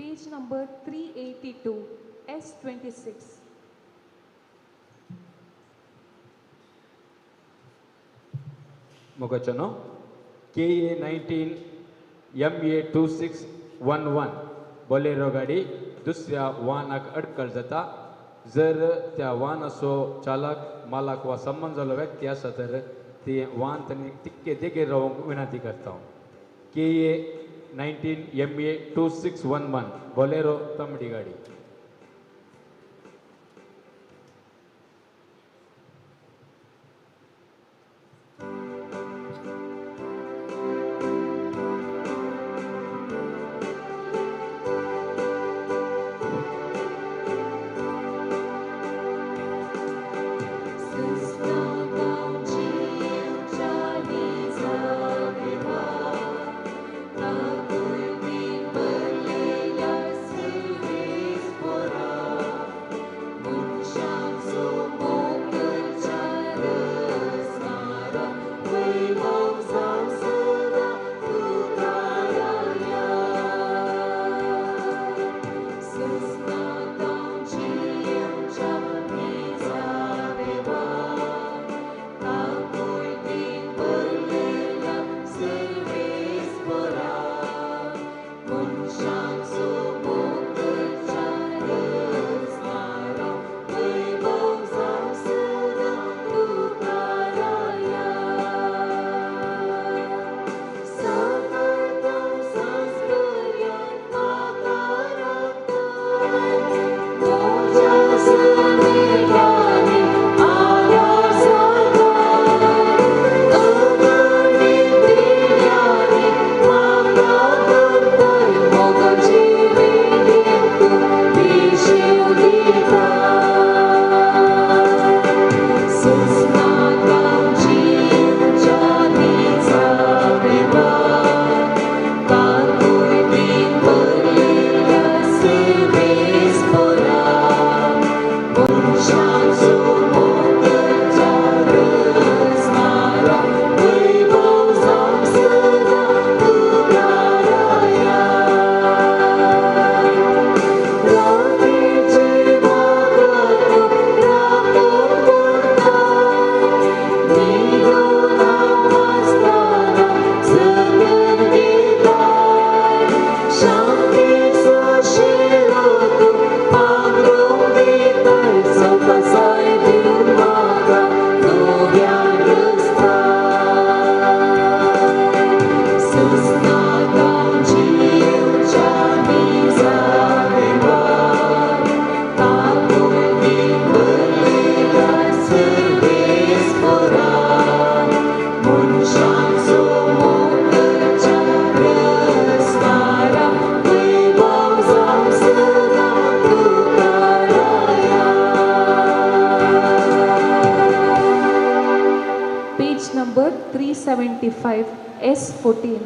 Page number 382, S26. Mogachano, KA 19 MA 2611 Bolero गाडी दुसऱ्या वाहनाक अडकळ जाता. जर त्या वाहनाचो चालक मालक वा संबंध जाल्लो व्यक्ती आसा तर ती वाहन त्यांनी तितके देगेर रावंक विनंती करता. KA 19 MA 2611 बोलेरो तांबडी गाडी. Number 375, S14.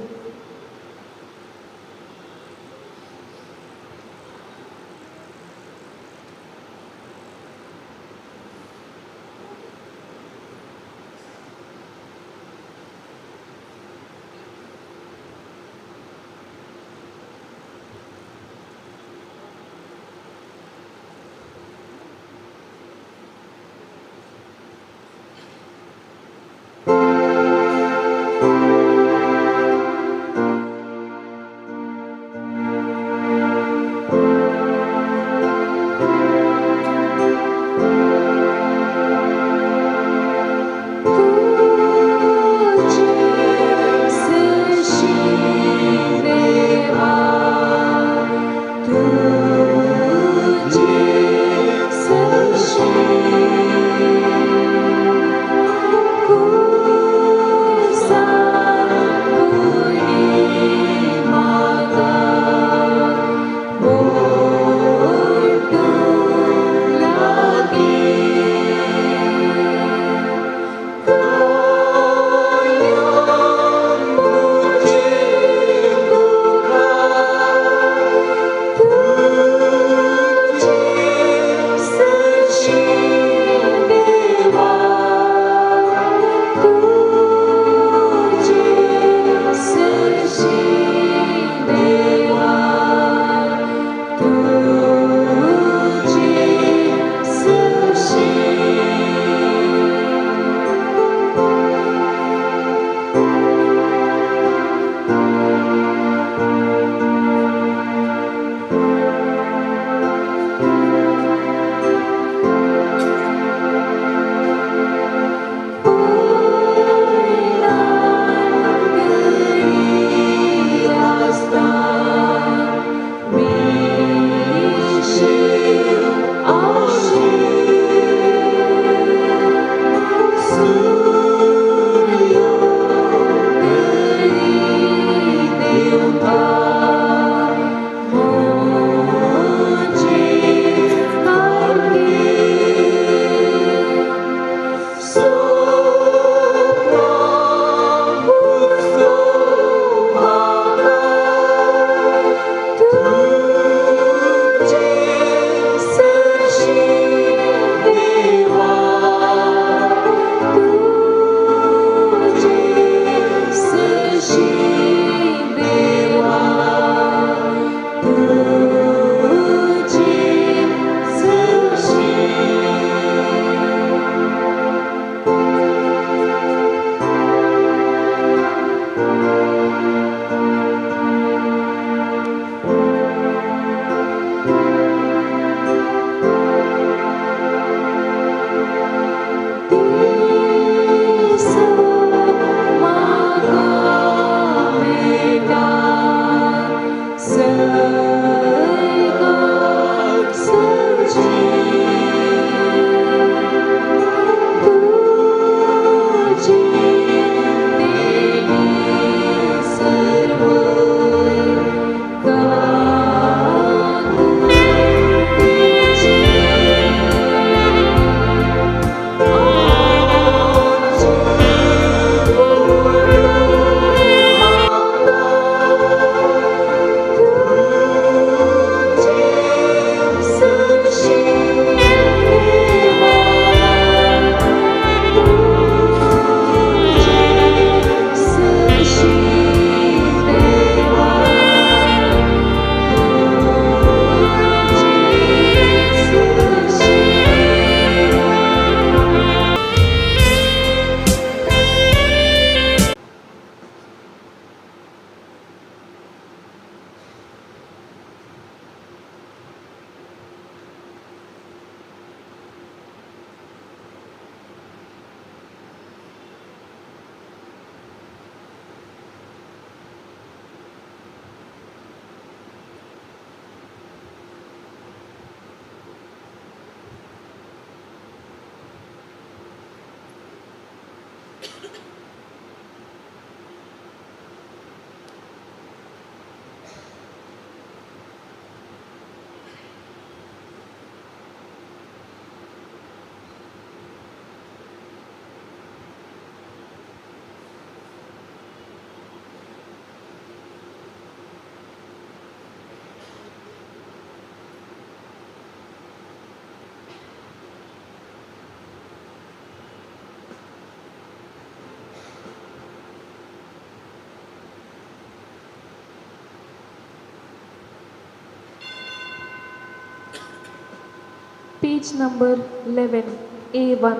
Page number 11, A1.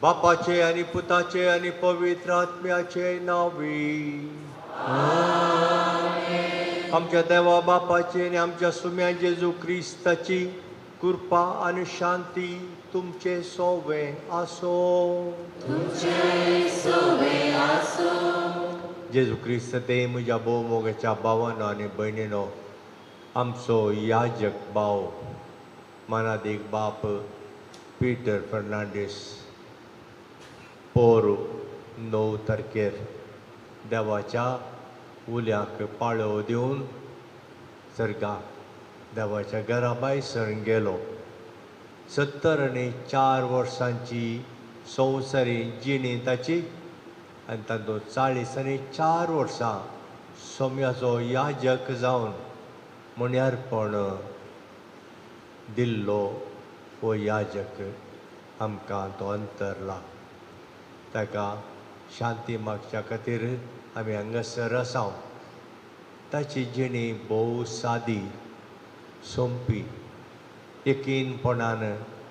बापाचे आणि पुताचे आणि पवित्र आत्म्याचे नावी आमच्या देवा बापाची आणि आमच्या सुम्या जेजू क्रिस्ताची कृपा आणि शांती तुमचे सोवे असो. जेजू क्रिस्त ते म्हज्या भोव मोगाच्या भावानो आनी भयणीनो, आमचो याजक भाव मानादीक बाप पीटर फर्नांडीस पोर 9 तारखेर देवाच्या उल्यांक पाळो दिवन सर्गाक देवाच्या घरा भायर सरून गेलो. 74 वर्सांची संवसारी जिणी ताची आनी तातूंत 44 वर्सां सोम्याचो याजक जावन मुण्यारपण दिल्लो हो याजक आमकां तो अंतरला. ताका शांती मागच्या खातीर आमी हांगासर आसाव. ताची जिणी भोव सादी सोंपी एकीनपणान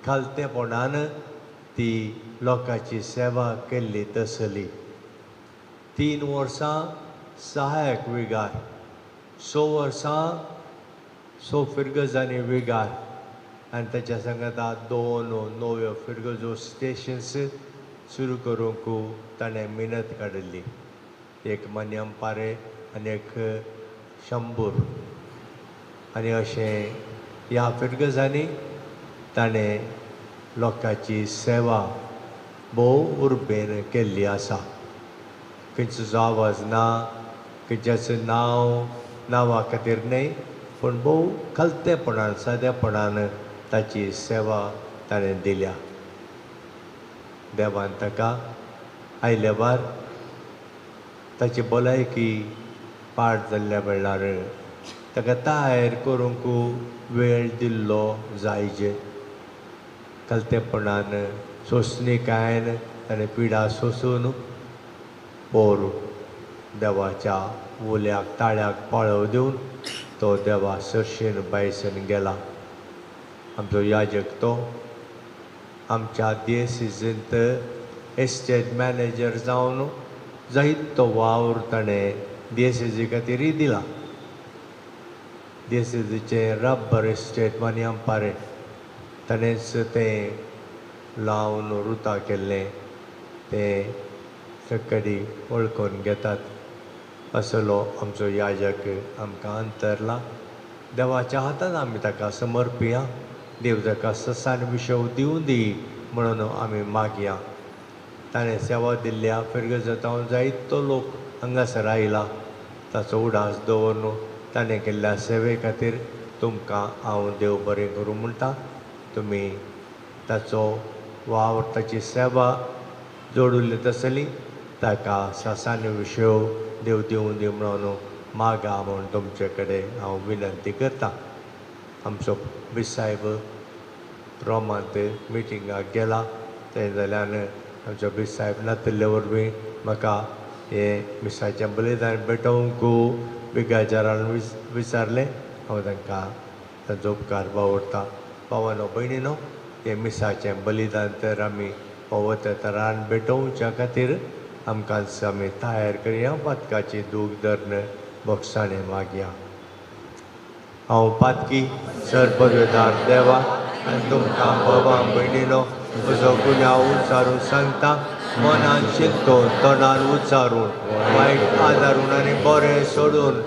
खालतेपणान ती लोकांची सेवा केल्ली तसली. 3 वर्सां सहायक विगार, 6 वर्सां फिरगजांनी विगार आनी ताच्या सांगाता 2 नव्यो फिरगजो स्टेशन्स सुरू करूंक ताणें मिनत काडिल्ली. एक मन्यंपारे आनी एक शंभूर आनी अशें ह्या फिरगजांनी ताणें लोकांची सेवा भोव उर्बेन केल्ली आसा. खंयचो आवाज ना, खंयच्याचें नांवा खातीर न्हय, पूण भोव खालतेपणान सादेपणान ताची सेवा ताणें दिल्या. देवान ताका आयल्या बार ताची भलायकी पाड जाल्ल्या वेळार ताका तयार करूंक वेळ दिल्लो जायजे. खालतेपणान सोंसणीकायेन ताणें पिडा सोंसून पोर देवाच्या उल्याक ताळ्याक पाळो दिवन तो देवा सरशेन बायसन गेला. आमचो याजक तो आमच्या दियेसीजंत एस्टेट मॅनेजर जावन जायतो वावर ताणें दियेसीजी खातीरय दिला. दियेसीजीचें रब्बर एस्टेट मन्यंपारे ताणेंच तें लावन रुतां केल्लें तें सकडी वळखून घेतात. असलो आमचो याजक आमकां अंतरला. देवाच्या हातान आमी ताका समर्पिया. देव ताका ससान विशव दिवं दी म्हणून आमी मागया. ताणें सेवा दिल्ल्या फिरगजांत जायतो लोक हांगासर आयला. ताचो उडास दवरून ताणें केल्ल्या सेवे खातीर तुमकां हांव देव बरें करूं म्हणटा. तुमी ताचो वावर ताची सेवा जोडुल्ली तसली ताका सासान विशव देव दिवं दी म्हणून मागा म्हूण तुमचे कडेन हांव विनंती करतां. आमचो बिसायब रोमांत मिटिंगाक गेला. तें जाल्यार आमचो बिसायब नातिल्ले वरवीं म्हाका हे मिसाचें बलिदान पेटोवंकू बिगाचारान विचारलें हांव तांकां तांचो उपकार वावुरता. भावानो भयणीनो, हे मिसाचें बलिदान तर आमी पवित्र तरान पेटोवच्या खातीर आमकां आमी तयार करया. पातकाची दूख धरण बोगसाणें मागया. हांव पातकी सरपदवेदार देवा आनी तुमकां बाबा भयणीनो म्हजो गुन्यांव उच्चारून सांगता. मनान चिंतून तोंडान उच्चारून वायट आदारून आनी बरें सोडून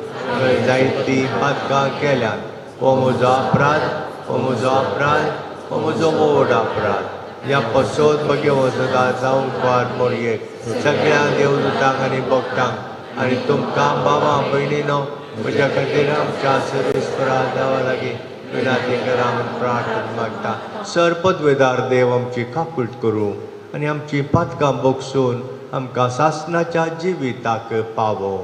जायतीं पातकां केल्यात. हो म्हजो अपराध, हो म्हजो अपराध, हो म्हजो व्हड अपराध. ह्या पसोत बगे सदां जावंक पार मोरयेक सगळ्या देवदूतांक आनी भक्तांक आनी तुमकां बाबा भयणीनो म्हज्या खातीर आमच्या सर्वेस्परा देवा लागीं विनाती करा म्हूण प्रार्थना मागता. सरपदवेदार देव आमची काकूट करूं आनी आमची पातकां बोगसून आमकां सासणाच्या जिविताक पावो.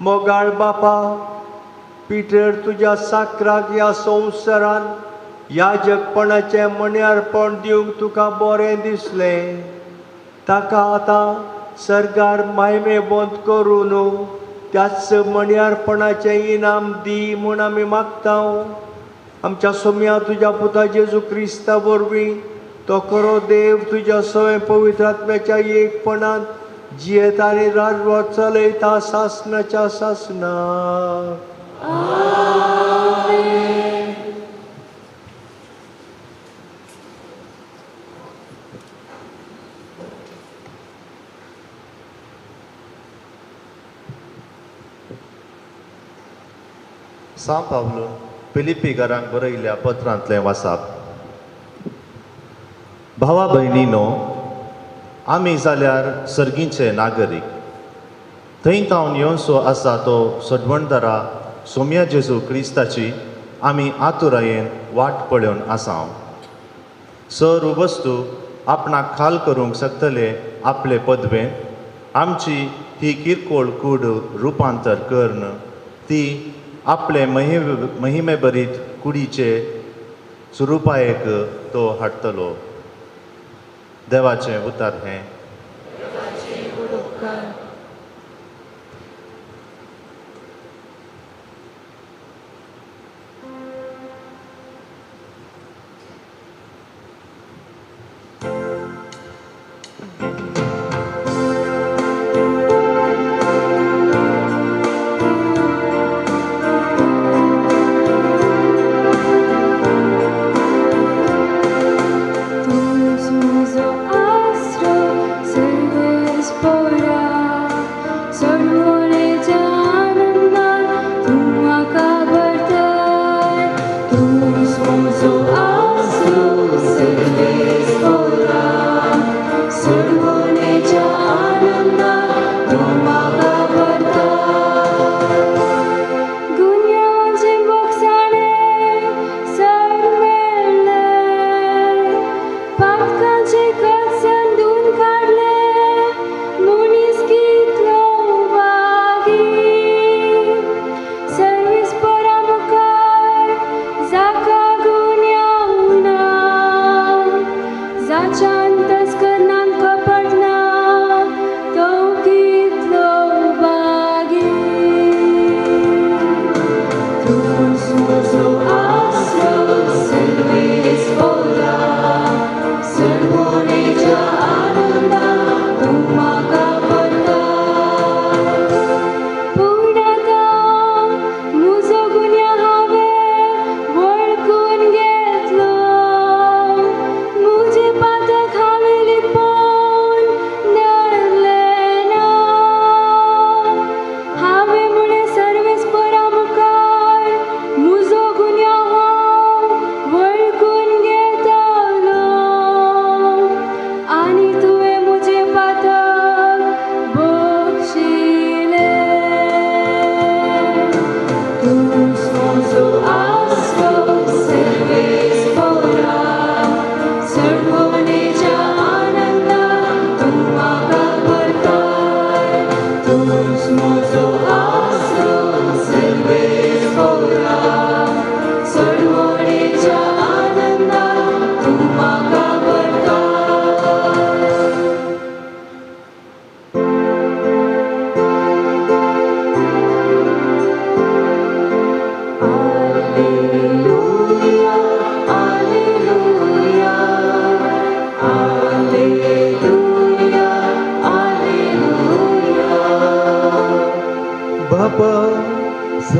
मोगाळ बापा, पिटर तुज्या साकराक ह्या संवसारान याजकपणाचें मण्यार्पण दिवंक तुका बरें दिसलें. ताका आतां सरकार मायमेबंद करून त्याच मण्यार्पणाचें इनाम दी म्हूण आमी मागता. आमच्या सोम्या तुज्या पुता जेजू क्रिस्ता वरवीं तो खरो देव तुज्या सवय पवित्र आत्म्याच्या एकपणान जियेता आनी राजवट चलयता सासणाच्या सासणाक. सांत पावलो फिलिप्पीकारांक बरयल्ल्या पत्रांतलें वाचप. भावा भयणीनो, आमी जाल्यार सर्गीचे नागरीक. थंय जावन येवचो आसा तो सडवणदारा सोम्या जेजू क्रिस्ताची आमी आतुरायेन वाट पळोवन आसा. सर वस्तू आपणाक खाल करूंक शकतले आपले पदवेन आमची ही किरकोळ कूड रुपांतर कर्ण ती आपले महिमेभरीत कुडीचे स्वरुपायेक तो हाडटलो. देवाचें उतर हें. Spora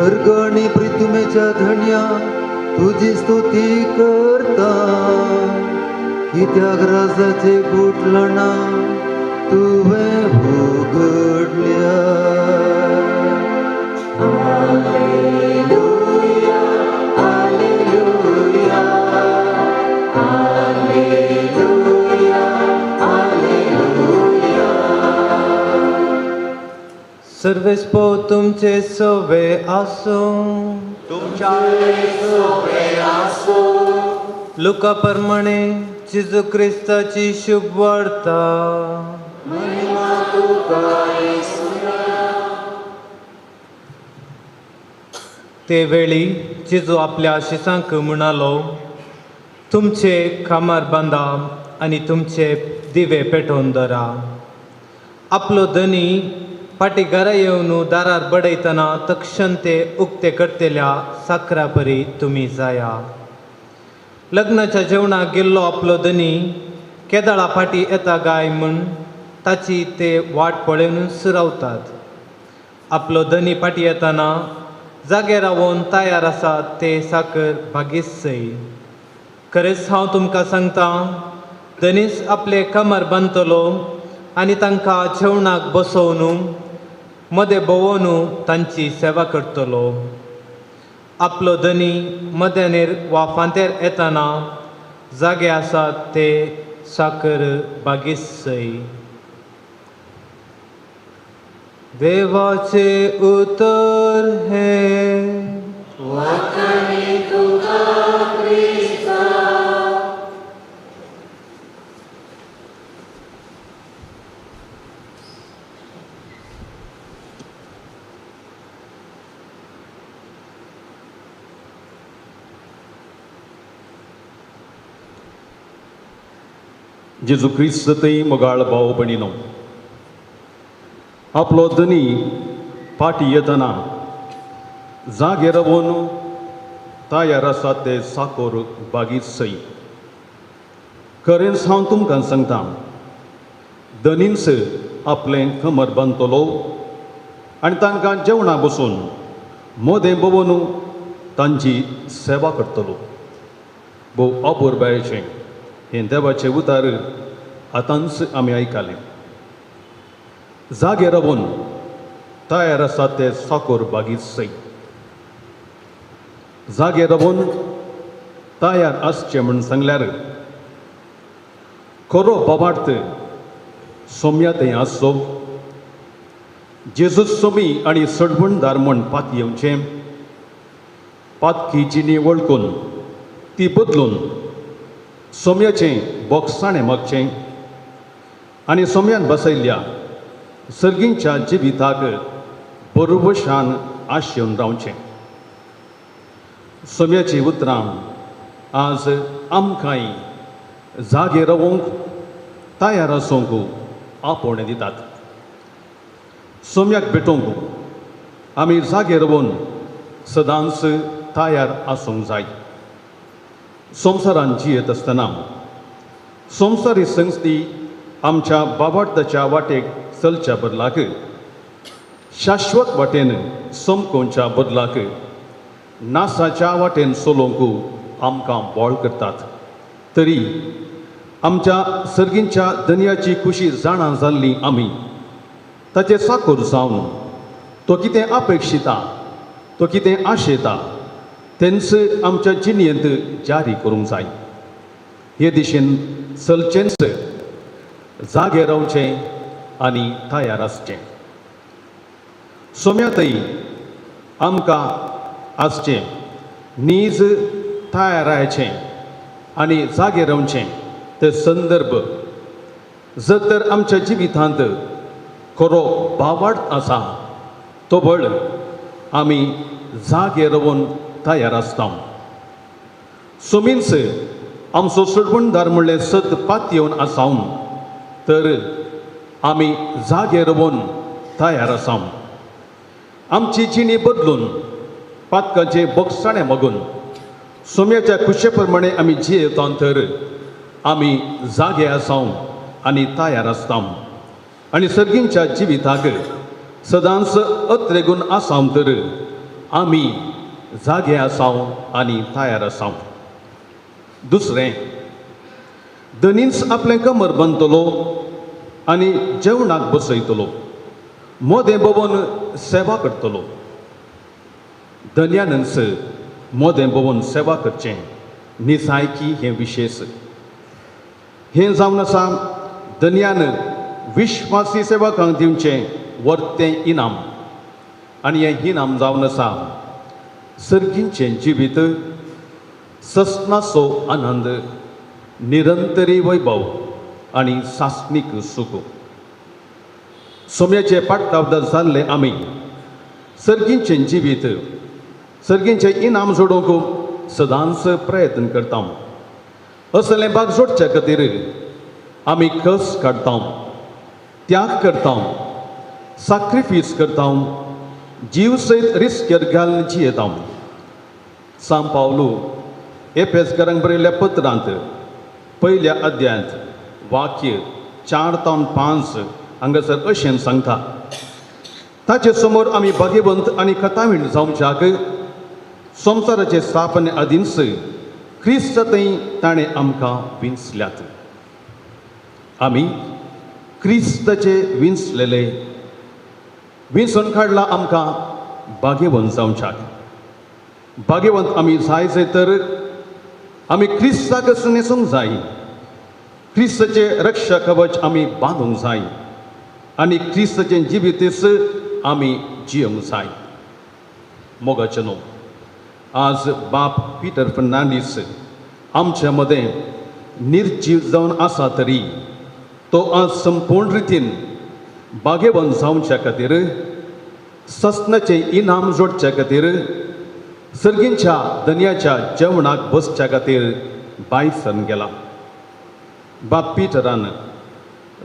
स्वर्ग आणि पृथ्वीच्या धन्या तुझी स्तुती करता कित्याक राजाचे गुटलना तुवें उगडल्या सर्वेस्पो तुमचे सोवे आसो लुका प्रमाणे जेजू क्रिस्ताची शुभ वार्ता ते वेळी जेजू आपल्या शिसांक म्हणालो, तुमचे खामार बांदा आनी तुमचे दिवे पेटोवन दरा. आपलो धनी पाटीगारा येवन दारार बडयतना तक्षण ते उक्ते करतेल्या साखरा परी तुमी जाया. लग्नाच्या जेवणाक गेल्लो आपलो धनी केदाळा फाटी येता गाय म्हूण ताची ते वाट पळोवनूच रावतात. आपलो धनी फाटी येतना जाग्यार रावून तयार आसात ते साकर भागीच सई. खरेंच हांव तुमकां सांगता, धनीस आपले कमर बांदतलो आनी तांकां जेवणाक बसोवन मदें भोंवून तांची सेवा करतलो. आपलो धनी मध्यानेर वा फांतेर येतना जागे आसात ते साकर बागीस सई. देवाचे उतर हे जेजू क्रिस्त थंय मोगाळ भाव भयणीनो, आपलो धनी फाटी येतना जागे रावून तयार आसा ते साकोर बागीत सई. खरेंच हांव तुमकां सांगता, धनीस आपलें कमर बांदतलो आनी तांकां जेवणा बसून मोदें भोंवून तांची सेवा करतलो. भोव अपुरबायेचें हें देवाचें उतार आतांच आमी आयकलें. जागे रावून तयार आसा ते साकोर बागीत सई. जागे रावून तयार आसचें म्हूण सांगल्यार खरो बाबार्थ सोम्या थंय आसचो. जेजू सोमी आनी सडवणदार म्हूण पात येवचें. पातकी जिणी वळखून ती बदलून सोम्याचें बोगसाणें मागचें आनी सोम्यान बसयल्ल्या सर्गींच्या जिविताक बरोवशान आशेवन रावचें. सोम्याची उतरां आज आमकांय जागे रावूंक तयार आसूंक आपोवणें दितात. सोम्याक भेटोवंक आमी जागे रावून सदांच तयार आसूंक जाय. संवसारांत जियेत आसतना संवसारी संस्था आमच्या बाबार्थाच्या वाटेक चलच्या बदलाक शाश्वत वाटेन समकोवच्या बदलाक नासाच्या वाटेन चलोवंक आमकां बोळ करतात. तरी आमच्या सर्गींच्या धन्याची खुशी जाणा जाल्ली आमी ताचे साकोर जावन तो कितें अपेक्षिता, तो कितें आशेता तेंच आमच्या जिणेंत जारी करूंक जाय. हे दिशेन चलचेंच, जागे रावचें आनी तयार आसचें. सोम्या थंय आमकां आसचें, नीज तयार रावचें आनी जागे रावचें ते संदर्भ जर तर आमच्या जिवितांत खरो भावार्थ आसा तो बळ आमी जागे रावून तयार आसता. सोमींच आमचो सडवणदार म्हणलें सत पात येवन आसावन तर आमी जागे रावून तयार आसा. आमची जिणी बदलून पातकाचें बोगसाणें मागून सोम्याच्या खुशे प्रमाणे आमी जियेता तर आमी जागे आसा आनी तयार आसता. आनी सर्गींच्या जिविताक सदांच अत्रेगून आसा तर आमी जागे आसाव आनी तयार आसाव. दुसरें, दनीस आपलें कमर बांदतलो आनी जेवणाक बसयतलो, मोदें बवोन सेवा करतलो. दन्यानस मोदें बवोन सेवा करचें निसायकी हें विशेश. हें जावन आसा दन्यान विश्वासी सेवकांक दिवचें वर्तें इनाम. आनी हें इनाम जावन आसा सर्गींचें जिवीत, ससनाचो आनंद, निरंतरी वैभव आनी सासणीक सूख. सोम्याचे पाठ्यावदार जाल्ले आमी सर्गींचें जिवीत, सर्गींचें इनाम जोडूंक सदांच प्रयत्न करता. असलें भाग जोडचे खातीर आमी कस काडटा, त्याग करता, सॅक्रिफीस करता, जीव सयत रिस्केर घालून जियेता. सांत पावलू एफेसकारांक बरयल्ल्या पत्रांत 1 अध्यायांत वाक्य 4 ते 5 हांगासर अशें सांगता. ताचे समोर आमी भाग्यवंत आनी कथावीण जावच्याक संवसाराचे स्थापने आदींच क्रिस्त थंय ताणें आमकां विंचल्यात. आमी क्रिस्ताचे विंचलेले, विंचून काडला आमकां भाग्यवंत जावच्याक. भाग्यवंत आमी जायचे तर आमी क्रिस्ताक न्हेसूंक जाय. क्रिस्ताचे रक्षा कवच आमी बांदूंक जाय आनी क्रिस्ताचें जिवीतच आमी जियोंक जाय. मोगाचे न्हू, आज बाप पिटर फर्नांडीस आमच्या मदें निर्जीव जावन आसा तरी तो आज संपूर्ण रितीन भाग्यवंत जावच्या खातीर, ससनाचें इनाम जोडच्या खातीर, सर्गींच्या दन्याच्या जेवणाक बसच्या खातीर भायर सरून गेला. बाप पिटरान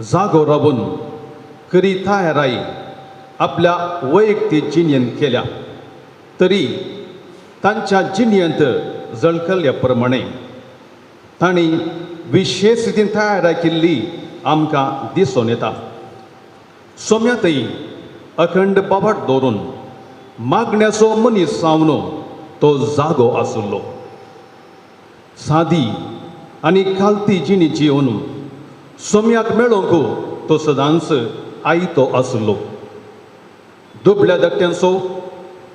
जागो रावून खरी तयाराई आपल्या वैयक्तीक जिणेंत केल्या, तरी तांच्या जिणेंत जळकल्ल्या प्रमाणे तांणी विशेष रितीन तयाराय केल्ली आमकां दिसून येता. सोम्यातय अखंड बाबट दवरून मागण्याचो मनीस जावन तो जागो आसलो. सादी आनी खालती जिणी जिवन सोम्याक मेळोवंक तो सदांच आयतो आसलो. दुबळ्या धाकट्यांचो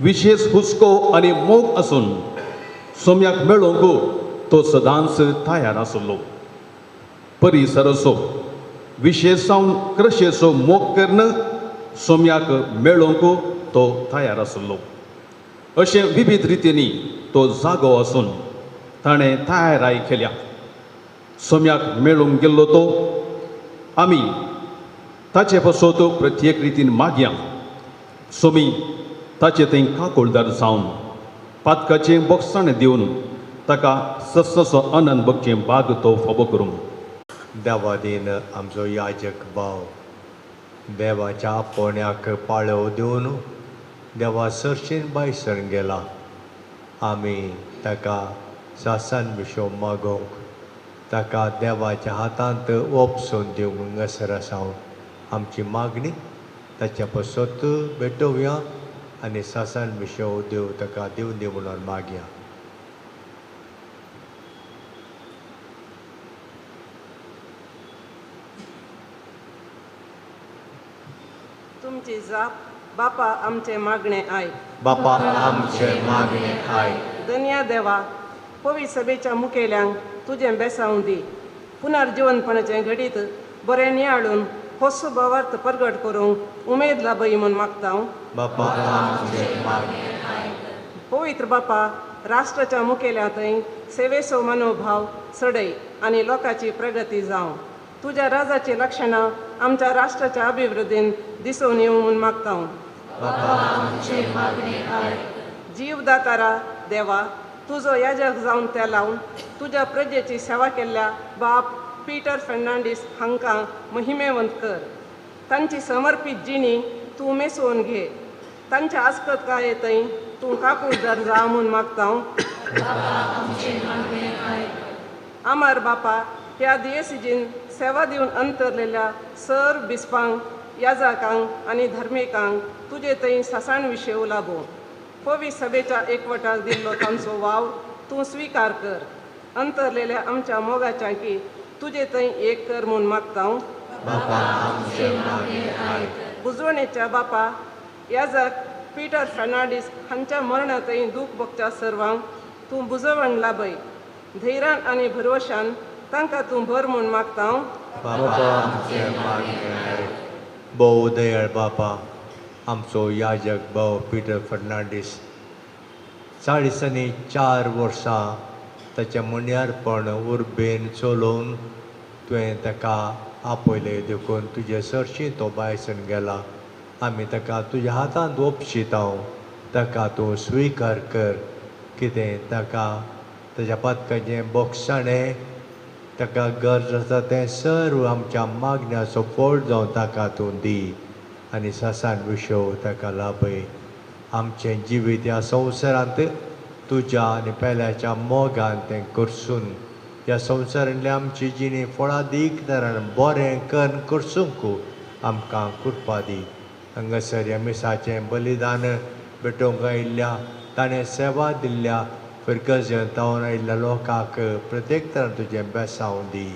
विशेष हुस्को आनी मोग आसून सोम्याक मेळोवंक तो सदांच तयार आसलो. परिसराचो विशेष जावन क्रशेचो मोग करण सोम्याक मेळोवंक तो तयार आसलो. अशें विविध रितींनी तो जागो आसून ताणें तयाराय केल्या. सोम्याक मेळूंक गेल्लो तो आमी ताचे पासत प्रत्येक रितीन मागया. सोमी ताचे थंय काकोळदार जावन पातकाचें बोगसाण दिवन ताका ससनाचो आनंद भोगचें भाग तो फावो करूं. देवादीन आमचो याजक भाव देवाच्या आपोवण्याक पाळव दिवन देवा सरशीन भायर गेला. आमी ताका सासान विशो मागोवंक, ताका देवाच्या हातांत ओपसून दिवंक हंगासर आसा. आमची मागणी ताच्या पासत भेटोवया आनी सासान विशो देव ताका दिवन दी म्हणून मागया. तुमची जाप बापा आमचे मागणे आय. बापा आमचे मागणे आय. धन्या देवा, पवित्र सभेच्या मुखेल्यांक तुजें बेसावूं दी. पुनर्जीवनपणाचे घडीत बरें नियाळून हो सुभवार्थ प्रगट करूंक उमेद लाभय म्हूण मागता. बापा आमचे मागणे आय. पवित्र बापा, राष्ट्राच्या मुखेल्या थंय सेवेचो मनोभाव चडय आनी लोकांची प्रगती जावं. तुज्या राजाची लक्षणां आमच्या राष्ट्राच्या अभिवृद्धीन दिसून येवं म्हूण मागता. जीवदातारा देवा, तुजो याजक जावन त्या लावन तुज्या प्रजेची सेवा केल्ल्या बाप पिटर फर्नांडीस हांकां महिमेवंत कर. तांची समर्पीत जिणी तूं मेसोवन घे. तांच्या आस्कतकाये थंय तूं काकूळदार जा म्हूण मागता. आमार बापा, ह्या दियेसीजीन सेवा दिवन अंतरलेल्या सर बिस्पांक, याजकांक आनी धर्मिकांक तुजे थंय सासाण विशय लाभो. पवी सभेच्या एकवटाक दिल्लो तांचो वाव तूं स्विकार कर. अंतरलेल्या आमच्या मोगाच्या की तुजे थंय एक कर म्हूण मागता हांव. बापा आमचे मागे आयक. बुजवणेच्या बापा याजक पीटर फर्नांडीस हांच्या मरणातय दूख भोगच्या सर्वांक तूं बुजवण लाभय. धैर्यान आनी भरवशान तांकां तूं भर म्हूण मागता हांव. बापा आमचे मागे आयक. भोव दयाळ बापा, आमचो याजक भाव पिटर फर्नांडीस 4 वर्सां ताचें मण्यारपण उर्बेन चलोवन तुवें ताका आपयलें देखून तुजे सरशी तो भायसून गेला. आमी ताका तुज्या हातांत ओपशीत ताका तूं स्विकार कर. कितें ताका ताच्या पातकाचें बोगसाणें ताका गरज आसा तें सर्व आमच्या मागण्याचो फळ जावन ताका तूं दी आनी सासान विशव ताका लाभय. आमचें जिवीत ह्या संवसारांत तुज्या आनी पेल्याच्या मोगान तें करसून ह्या संवसारांतली आमची जिणी फळादीक तरान बरें कन्न करसूंक आमकां कृपा दी. हांगासर ह्या मिसाचें बलिदान भेटोवंक आयिल्ल्या ताणें सेवा दिल्ल्या फिरगजतावन आयिल्ल्या लोकांक प्रत्येक तरान तुजें बेसांव दी.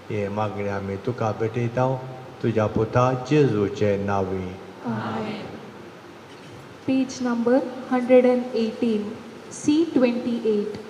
हे मागणी आमी तुका भेटयता तुज्या पुता जेजूचे नांवी. Page number 118, C28.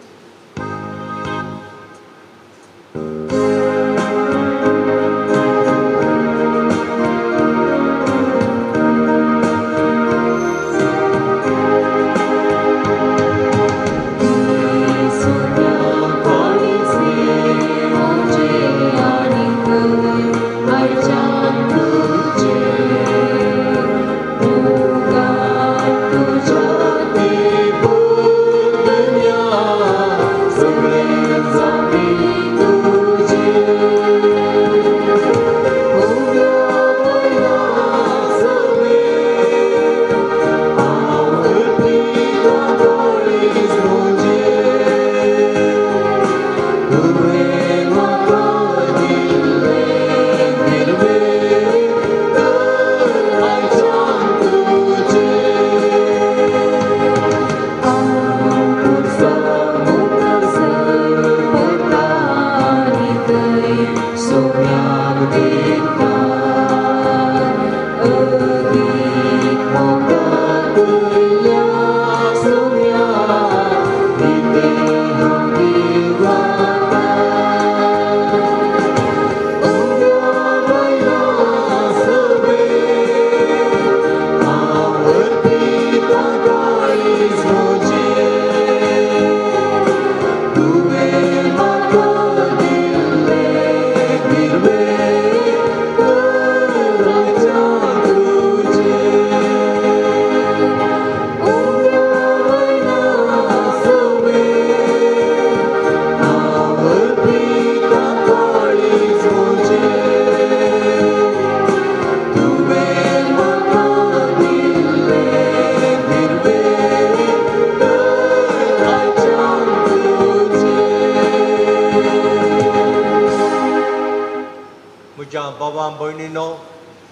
भयणीनो,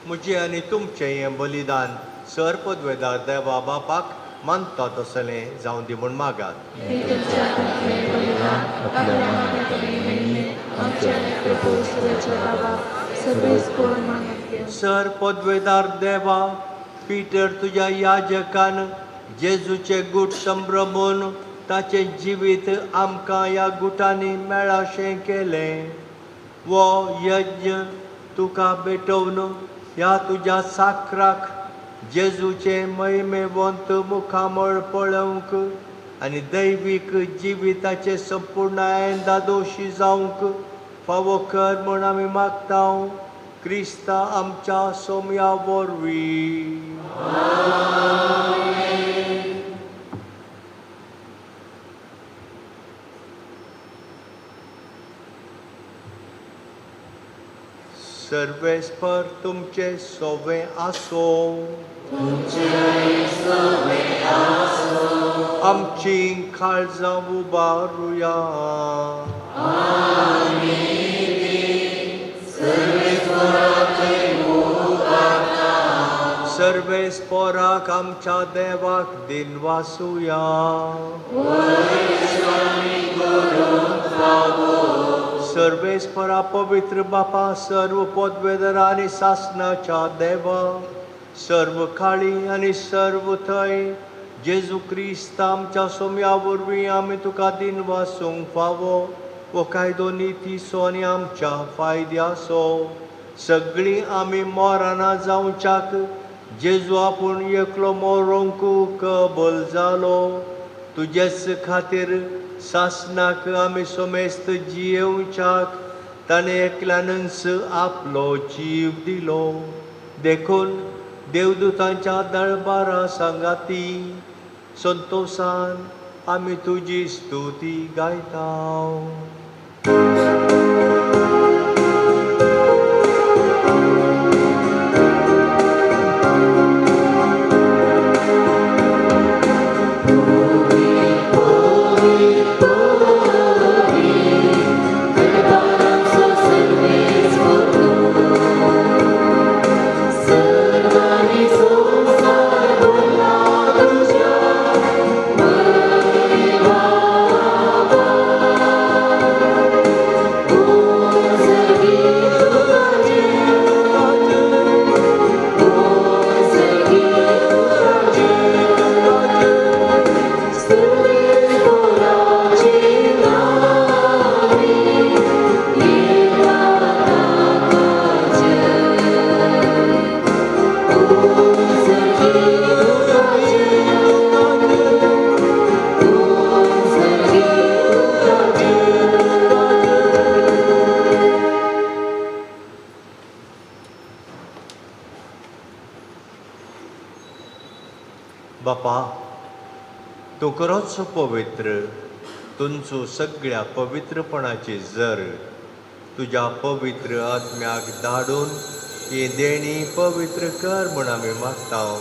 म्हजें आनी तुमचें हें बलिदान सर पदवेदार देवा बापाक मानता तसलें जावं दी म्हूण मागात. सर पदवेदार देवा, पिटर तुज्या याजकान जेजूचें गुट संभ्रमून ताचें जिवीत आमकां ह्या गुटांनी मेळाशें केलें. वो यज्ञ तुका भेटोवन ह्या तुज्या साकराक जेजूचें महिमेवंत मुखामळ पळोवंक आनी दैवीक जिविताचे संपूर्ण दादोशी जावंक फावो कर म्हूण आमी मागता. क्रिस्ता आमच्या सोम्या वरवीं. सर्वेस्पर तुमचे सोवे आसो. आमची काळजां उबारुया. सर्वेस्पराक आमच्या देवाक दिन वासुया. सर्वेस्परा पवित्र बापा, सर्व पदवेदना आणि शासनाच्या देवा, सर्व काळी आणि सर्व थंय जेजू क्रिस्त आमच्या सोम्या वरवीं आमी तुका दिन वासूंक फावो. वो कायदो नितीसो आनी आमच्या फायद्याचो. सगळीं आमी मोराना जावच्याक जेजू आपूण एकलो मोरूंक कबल जालो. तुजेच खातीर शासनाक आमी सोमेस्त जियेवच्याक ताणें एकल्यानच आपलो जीव दिलो. देखून देवदूतांच्या दळबारा सांगाती संतोषान आमी तुजी स्तुती गायताव. बापा, तूं खरोच पवित्र. तुमचो सगळ्या पवित्रपणाची जर तुज्या पवित्र आत्म्याक धाडून ही देणी पवित्र कर म्हूण आमी मागताव.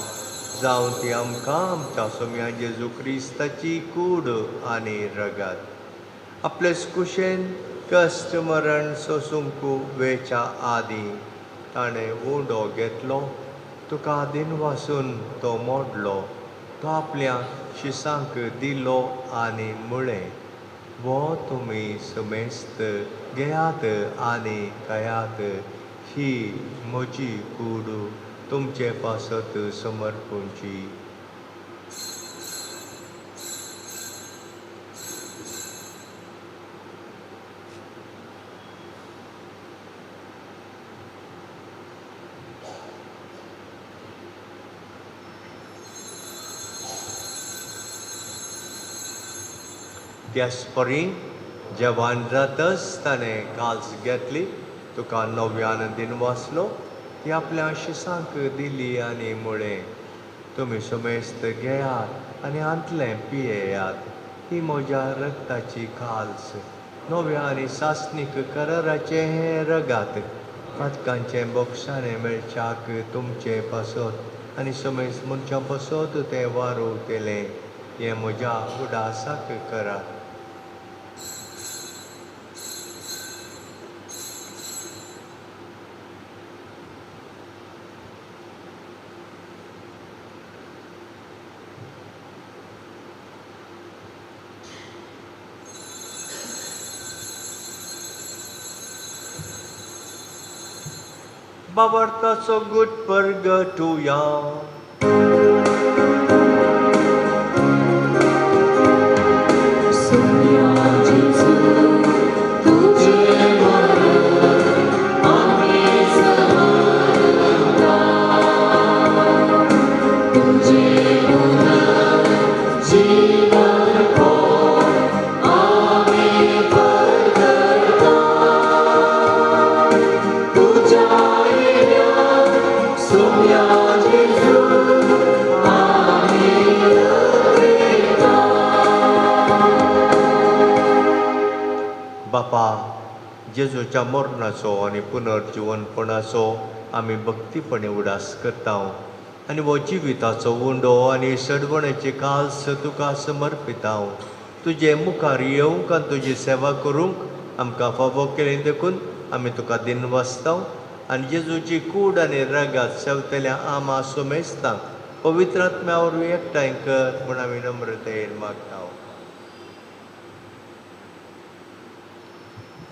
जावं ती आमकां आमच्या सोम्या जेजू क्रिस्ताची कूड आनी रगत आपलेच कुशेन कश्ट मरण सोसूंक वेच्या आदीं ताणें उंडो घेतलो. तुका दिन वासून तो मोडलो. तो आपल्या शिसांक दिलो आनी म्हळें, वो तुमी समेस्त घेयात आनी खायात. ही म्हजी कूड तुमचे पासत समर्पूंची. त्याचपरी जेवण जातच ताणें काल्स घेतली. तुका नव्यान दिन वाचलो. ती आपल्या शिसांक दिली आनी म्हळें, तुमी समेस्त घेयात आनी आंतलें पियेयात. ही म्हज्या रक्ताची काल्स, नव्या आनी सासणीक कराराचें हें रगात. पातकांचें बोगसाणें मेळच्याक तुमचे पासत आनी समेस्त मनशां पासत तें वारू केलें. हें म्हज्या उडासाक करात. Bawartaso good purgatoria. बापा, जेजूच्या मरणाचो आनी पुनर्जीवनपणाचो आमी भक्तीपणे उडास करता आनी हो जिविताचो उंडो आनी सडवण्याची काल्स तुका समर्पितांव. तुजे मुखार येवंक आनी तुजी सेवा करूंक आमकां फावो केलें देखून आमी तुका दिन वाचतांव आनी जेजूची कूड आनी रगत सेवतल्या आमा सुमेस्तांक पवित्र आत्म्या वरवीं एकठांय कर म्हूण आमी नम्रतेन मागता.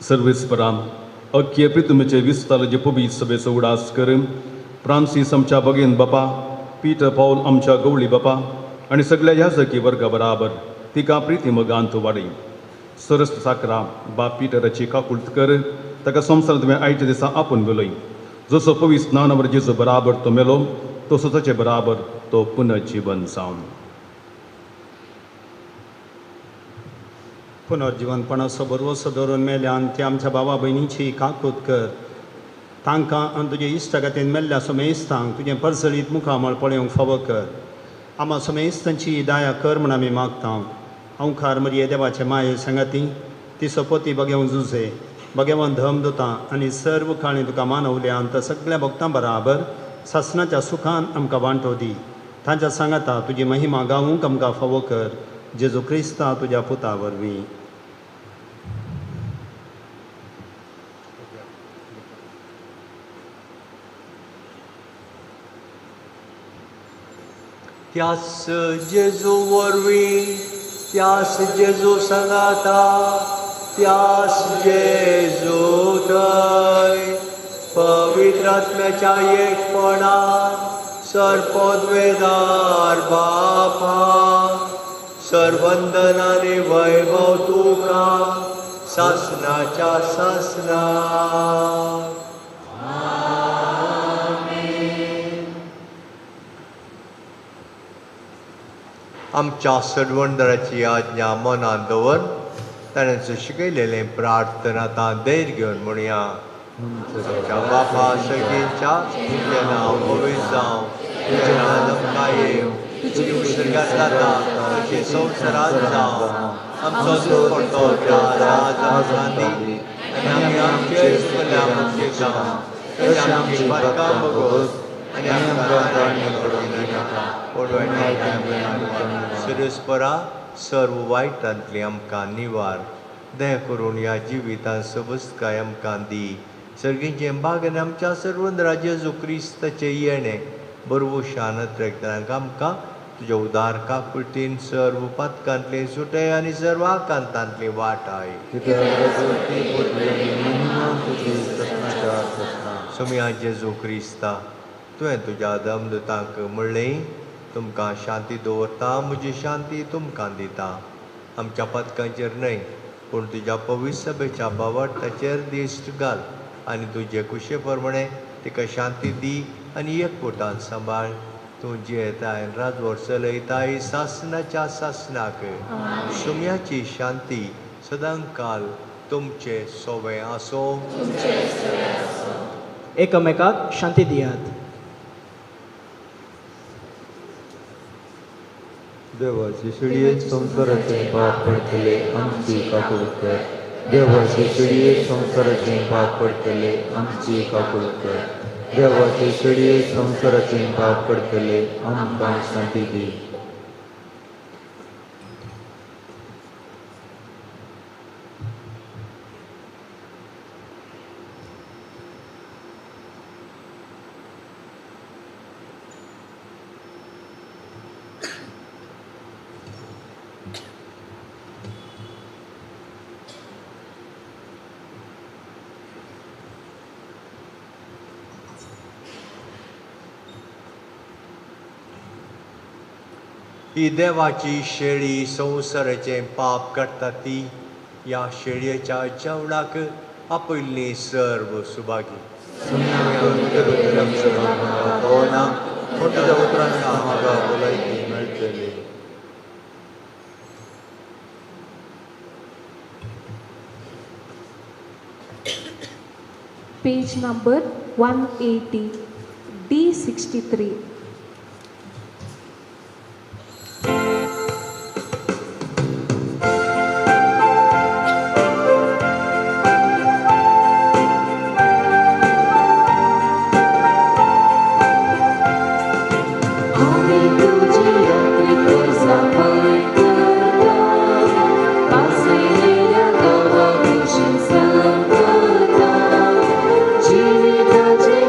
सर्वेस्पराम अख्खे प्रितुमेचे विस्तार जे पबीत सभेचो उडास कर. फ्रांसीस आमच्या भगेन बापा, पीटर पौल आमच्या गवळी बापा आनी सगळ्या याजकी वर्गा बराबर तिका प्रिती मगांत वाडय. सरस्त साकरा बाप पिटराची काकुळट कर. ताका संवसारांत तुवें आयच्या दिसा आपूण गेलोय. जसो पवीस स्नानावर जेजू बराबर तो मेलो तसो ताचे बराबर तो पुनर्जीवन जावन पुनर्जीवनपणाचो बरवसो धरून मेल्यान ते आमच्या भावा भयणीची काकूत कर. तांकां आनी तुजे इश्टगतीन मेल्ल्या सुमेस्तांक तुजें परसळीत मुखामळ पळोवंक फावो कर. आमा सुमेस्तांची दया कर म्हूण आमी मागता. ओंकार मरिये देवाचे माये संगती तिचो पती भगेवन जुजे भगेवन धमदुतां आनी सर्व काळी तुका मानवल्या तर सगळ्या भक्तां बराबर सासणाच्या सुखान आमकां वांटो दी. तांच्या सांगाता तुजी महिमा गावूंक आमकां फावो कर. जेजू क्रिस्ता तुज्या पुता वरवीं. त्यास जेजू वरवीं त्यास जेजू सांगाता त्यास जेजू थंय पवित्र आत्म्याच्या एकपणान सरपदवेदार बापा सर्वंदन आनी वैभव तुका सासणाच्या सासना. आमच्या सडवंदराची आज्ञा मनान दवर ताणें शिकयलेलें प्रार्थना आतां धैर्य घेवन म्हणया. बापा सगळींच्या तुजें नांव पवित्र जावं, तुजें नांव आमकां येवं, तुजी उदरगत जाता तशें संवसारांत जावं. आमचो दिवपडटो आज आमकां दी आनी आमी आमचे इश्टल्या आमचे जावं तशें आमची बायकां भोगोस आनी सिरस्परा सर्व वायटांतली आमकां निवार. दया करून ह्या जिवितांत सबुजकाय आमकां दी. सर्गीचें बागेन आमच्या सर्वंदरा जेजू क्रिस्ताचें येणें बरवशानत रेखतांक आमकां तुज्या उदार काकुळटीन सर्व पातकांतली सुटय आनी सर्व आकांतांतली वाटाय. सुम्या जेजू क्रिस्ता तुवें तुज्या दमदुतांक म्हणलें तुमकां शांती दवरता, म्हजी शांती तुमकां दिता. आमच्या पथकांचेर न्हय पूण तुज्या पवित्र सभेच्या बावटाचेर दिश्ट घाल आनी तुजे कुशे प्रमाणे तिका शांती दी आनी एकवटान सांबाळ. तूं जियेताय राजवट चलयताय सासणाच्या सासणाक. सुम्याची शांती सदां काल तुमचे सोवे आसो. एकामेकाक शांती दियात. देवाची शिडयेक संवसाराचे पाप पडटले आमची काकूळ कर. देवाची शिडयेक संवसाराचे पाप पडटले आमची काकूळ कर. देवाची शिडयेक संवसाराचे पाप पडटले आमकां शांती दी. ही देवाची शेळी संवसाराचें पाप काडटा ती. ह्या शेळयेच्या जेवणाक आपयल्ली सर्व Subhagi. Page number 180, D63. जीविताचे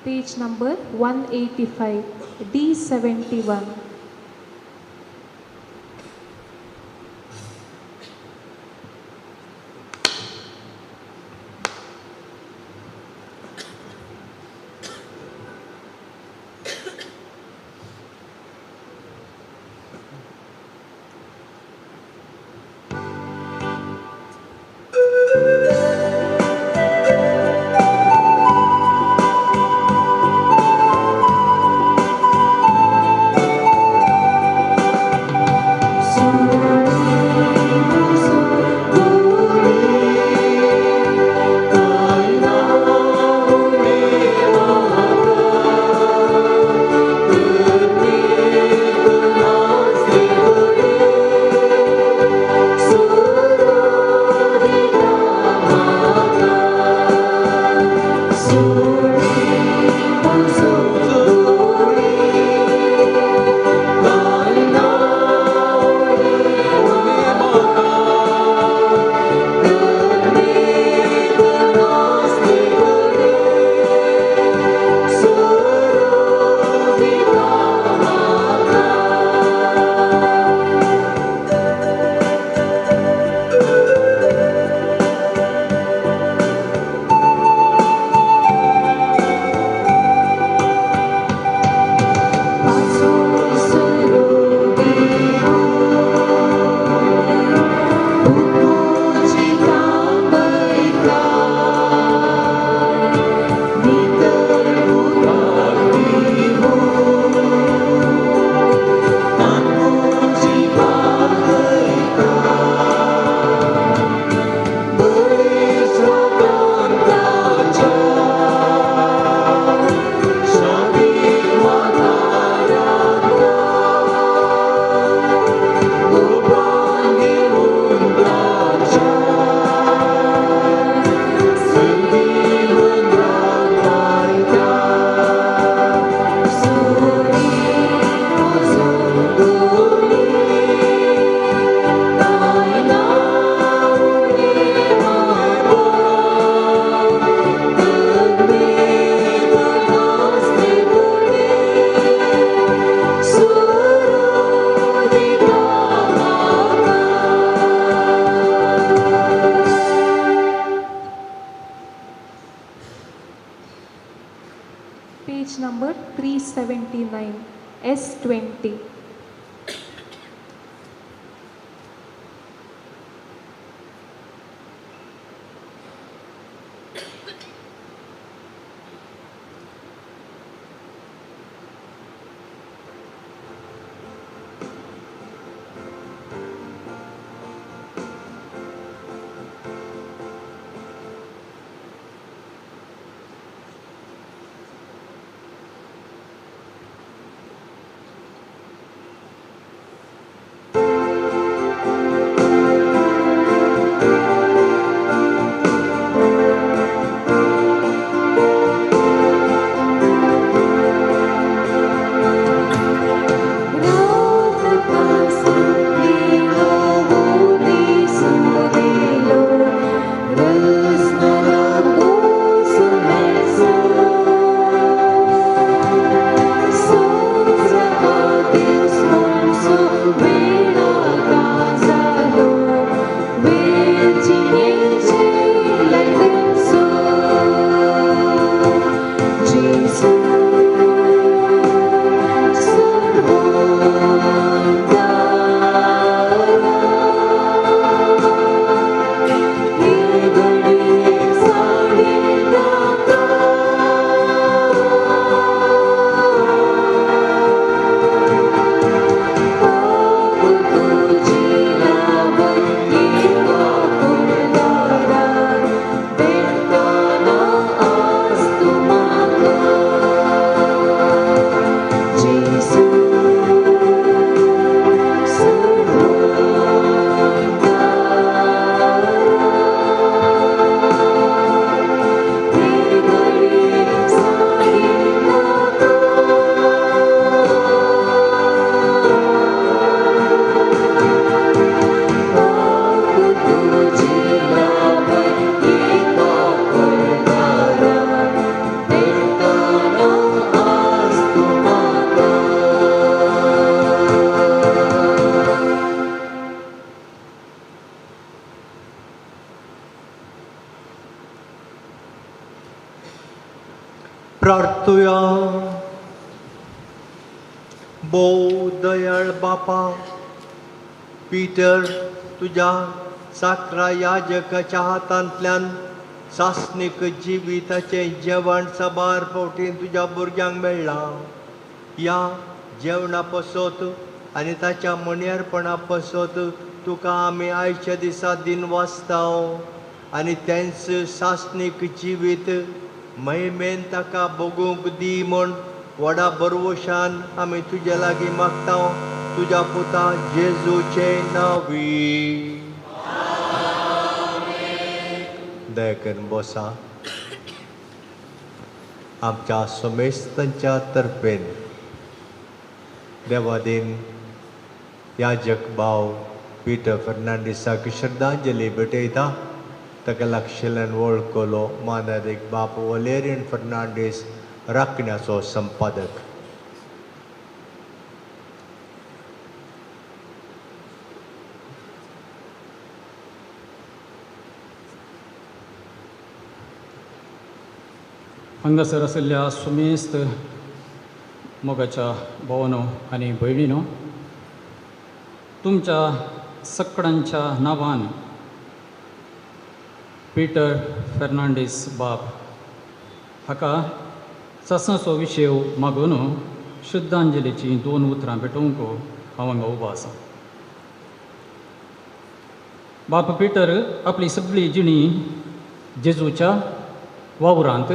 Page number 185, D71. Page number 379, S20. प्रार्थूया. भोव दयाळ बापा, पिटर तुझ्या साकरा याजकाच्या हातांतल्यान सासणीक जिविताचें जेवण साबार फावटी तुज्या भुरग्यांक मेळ्ळां. ह्या जेवणा पसत आनी ताच्या मणियारपणा पसत तुका आमी आयच्या दिसा दिन वाचताव आनी तेंच सासणीक जिवीत महिमेन ताका बगूंक दी म्हूण व्हडा बरवशान आमी तुजे लागीं मागताव तुज्या पुता जेजूचे नांवी. दया करून बसा. आमच्या समेस्तांच्या तर्फेन देवादीन याजक भाव पिटर फर्नांडीसाक श्रद्धांजली भेटयता. ताका लागशिल्ल्यान वळखलो मानादीक बाप वलेरियन फर्नांडीस राखण्याचो संपादक. हांगासर आशिल्ल्या सुमेस्त मोगाच्या भावांनो आनी भयणींनो, तुमच्या सगळ्यांच्या नांवान पिटर फर्नांडीस बाब हाका सासणाचो विशय मागून श्रद्धांजलीची 2 उतरां भेटोवंक हांव हांगा उबो आसा. बाप पिटर आपली सगळी जिणी जेजूच्या वावरांत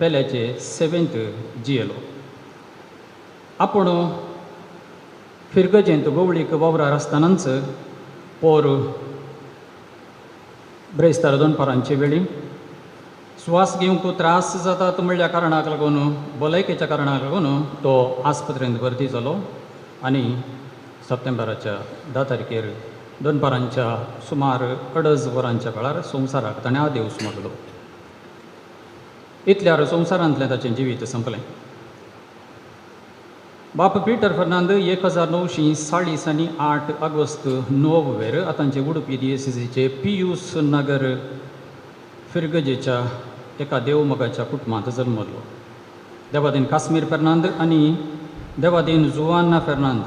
पेल्याचे 7th जियेलो. आपूण फिरगजेंत गवळीक वावरार आसतनाच पोर ब्रेस्तार दनपारांचे वेळी श्वास घेवंक त्रास जातात म्हणल्या कारणाक लागून भलायकेच्या कारणाक लागून तो आस्पत्रेंत भरती जालो आनी सप्टेंबराच्या 10 तारखेर दनपारांच्या सुमार 2.5 वरांच्या वेळार संवसाराक ताणें आदेवस मागलो. इतल्यार संवसारांतलें ताचें जिवीत संपलें. बाप पिटर फर्नांद 1940 आनी 8 ऑगस्ट 9 आतांचे उडपी दिएसीसीचे पियूस नगर फिरगजेच्या एका देवमगाच्या कुटुंबांत जल्मलो. देवादीन काश्मीर फेर्नांद आनी देवादीन जुवान्ना फेर्नांद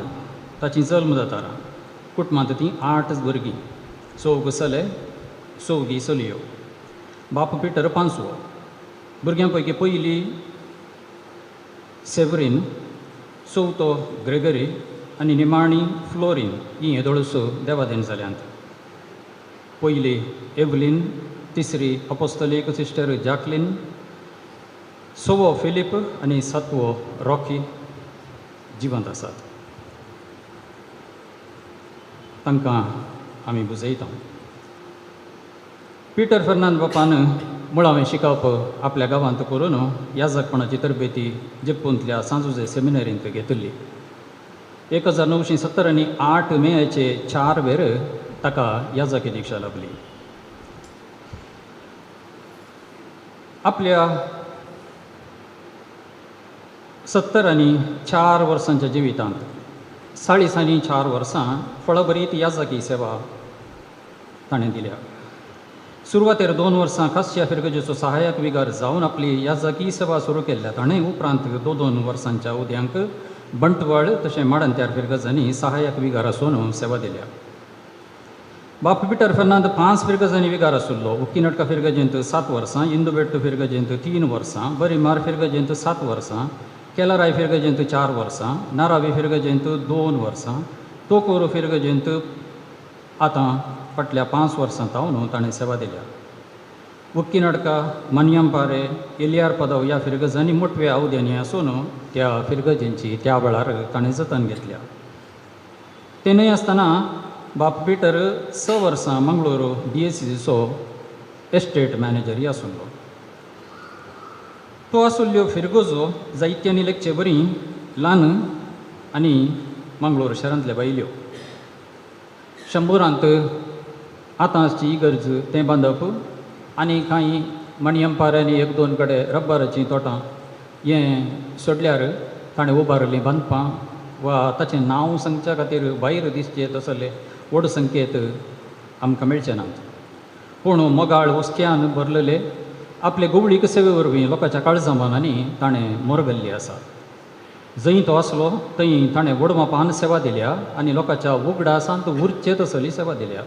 ताची जल्म जाता कुटुंबांत ती 8 भुरगीं 4 चले 4 चलयो. बाप पिटर पांचवो. भुरग्यां पैकी पयली सेवरीन, चवथो ग्रेगरी आनी निमाणी फ्लोरीन ही येदोळस देवादीन जाल्यांत. पयली एवलीन, तिसरी अपोस्तलीक सिस्टर जॅकलीन, 6वो फिलीप आनी 7वो रॉकी जिवंत आसात. तांकां आमी बुजयता. पिटर फेर्नांद बापान मुळावें शिकप आपल्या गांवांत करून याजकपणाची तरबेती जेपूंतल्या सांजुजे सेमिनरींत घेतली. 1970 आनी 8 मेचे 4 वेर ताका याजकी दिक्षा लाभली. आपल्या 70 आनी 4 वर्सांच्या जिवितांत 40 आनी 4 वर्सां फळभरीत याजकी सेवा ताणें दिल्या. सुरवातेर 2 वर्सां खासच्या फिरगजेचो सहाय्यक विगार जावन आपली याजकी सेवा सुरू केल्ल्या ताणें उपरांत 2 वर्सांच्या उद्यांक बंटवाळ तशें माडंत्यार फिरगजांनी सहाय्यक विगार आसून सेवा दिल्या. बाप पिटर फेर्नांद 5 फिरगजांनी विगार आशिल्लो. उक्कीनटका फिरगजेंत 7 वर्सां, इंदुबेट्टू फिरगजेंत 3 वर्सां, बरीमार फिरगजेंत 7 वर्सां, केलाराय फिरगजेंत 4 वर्सां, नारावी फिरगजेंत 2 वर्सां, तोकोरू फिरगजेंत आतां फाटल्या 5 वर्सां तावन ताणें सेवा दिल्या. उक्कीनडका, मनियंपारे, एलियार पदव ह्या फिरगजांनी मोठव्या अवद्यांनी आसून त्या फिरगजेंची त्या वेळार ताणें जतन घेतल्या. तेन्नय आसतना बाप पिटर 6 वर्सां मंगळूरू DSCचो एस्टेट मॅनेजरी आशिल्लो. तो आशिल्ल्यो फिरगजो जायत्यांनी लेखचे बरी ल्हान आनी मंगळूर शारांतले बायल्यो. 100रांत आतांची गरज तें बांदप आनी कांय मणियंपाऱ्यांनी 1-2 कडेन रब्बराचीं तोटां हें सोडल्यार ताणें उबारलीं बांदपां वा ताचें नांव सांगच्या खातीर भायर दिसचे तसले व्हड संख्येत आमकां मेळचे नात. पूण मोगाळ वस्त्यान भरलेले आपले गवळीक सेवे वरवीं लोकांच्या काळजामानांनी ताणें मोरगल्ली आसा. जंय तो आसलो थंय ताणें व्हड मापान सेवा दिल्या आनी लोकांच्या उगडासांत उरचे तसली सेवा दिल्या.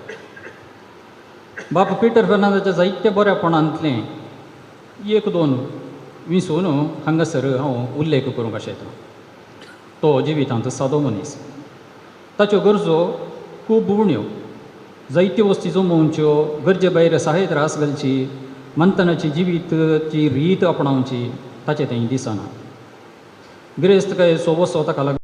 बाप पिटर फेर्नांदाच्या जायत्या बऱ्यापणांतलें 1-2 विसरून हांगासर हांव उल्लेख करूंक आशेतां. तो जिवितांत सादो मनीस. ताच्यो गरजो खूब उण्यो. जायत्यो वस्ती जमोवच्यो, गरजे भायर सहाय त्रास घालची, मंथनाची जिवीताची रीत आपणावची ताचें तें दिसना. गिरेस्त काय सोवसो ताका लागून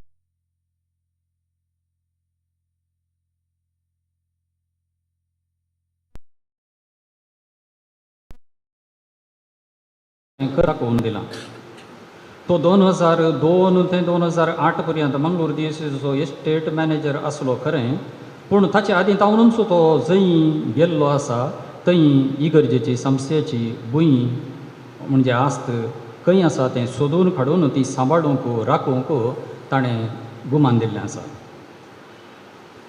दाखोवन दिला. तो 2002 ते 2008 पर्यंत मंगळूर DSCचो एस्टेट मॅनेजर आसलो खरें, पूण ताचे आदीं तावनूच तो जंय गेल्लो आसा थंय इगर्जेची समस्याची भूंय म्हणजे आस्त खंय आसा तें सोदून काडून ती सांबाळूंक राखूंक ताणें गुमान दिल्लें आसा.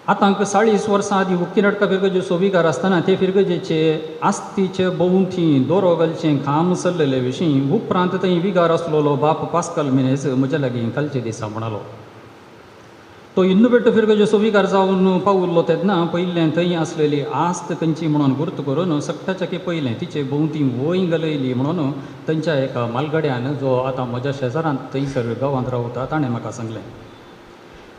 आतांक 40 वर्सां आदीं उक्कीनटका फिरगजेचो विगार आसतना ते फिरगजेचे आस्तीचे भोंवती दोरो घालचें काम चल्लेले विशीं उपरांत थंय विगार आसलेलो बाप पास्कल मिनेज म्हज्या लागीं कालचे दिसा म्हणालो. तो इंदुबेट्टू फिरगजेचो विगार जावन पावुल्लो तेन्ना पयलें थंय आसलेली आस्त खंयची म्हणून गुर्त करून सक्ताच्या पयलें तिचे भोंवती वय घालयली म्हणून थंयच्या एका मालगाड्यान जो आतां म्हज्या शेजारांत थंयसर गांवांत रावता ताणें म्हाका सांगलें.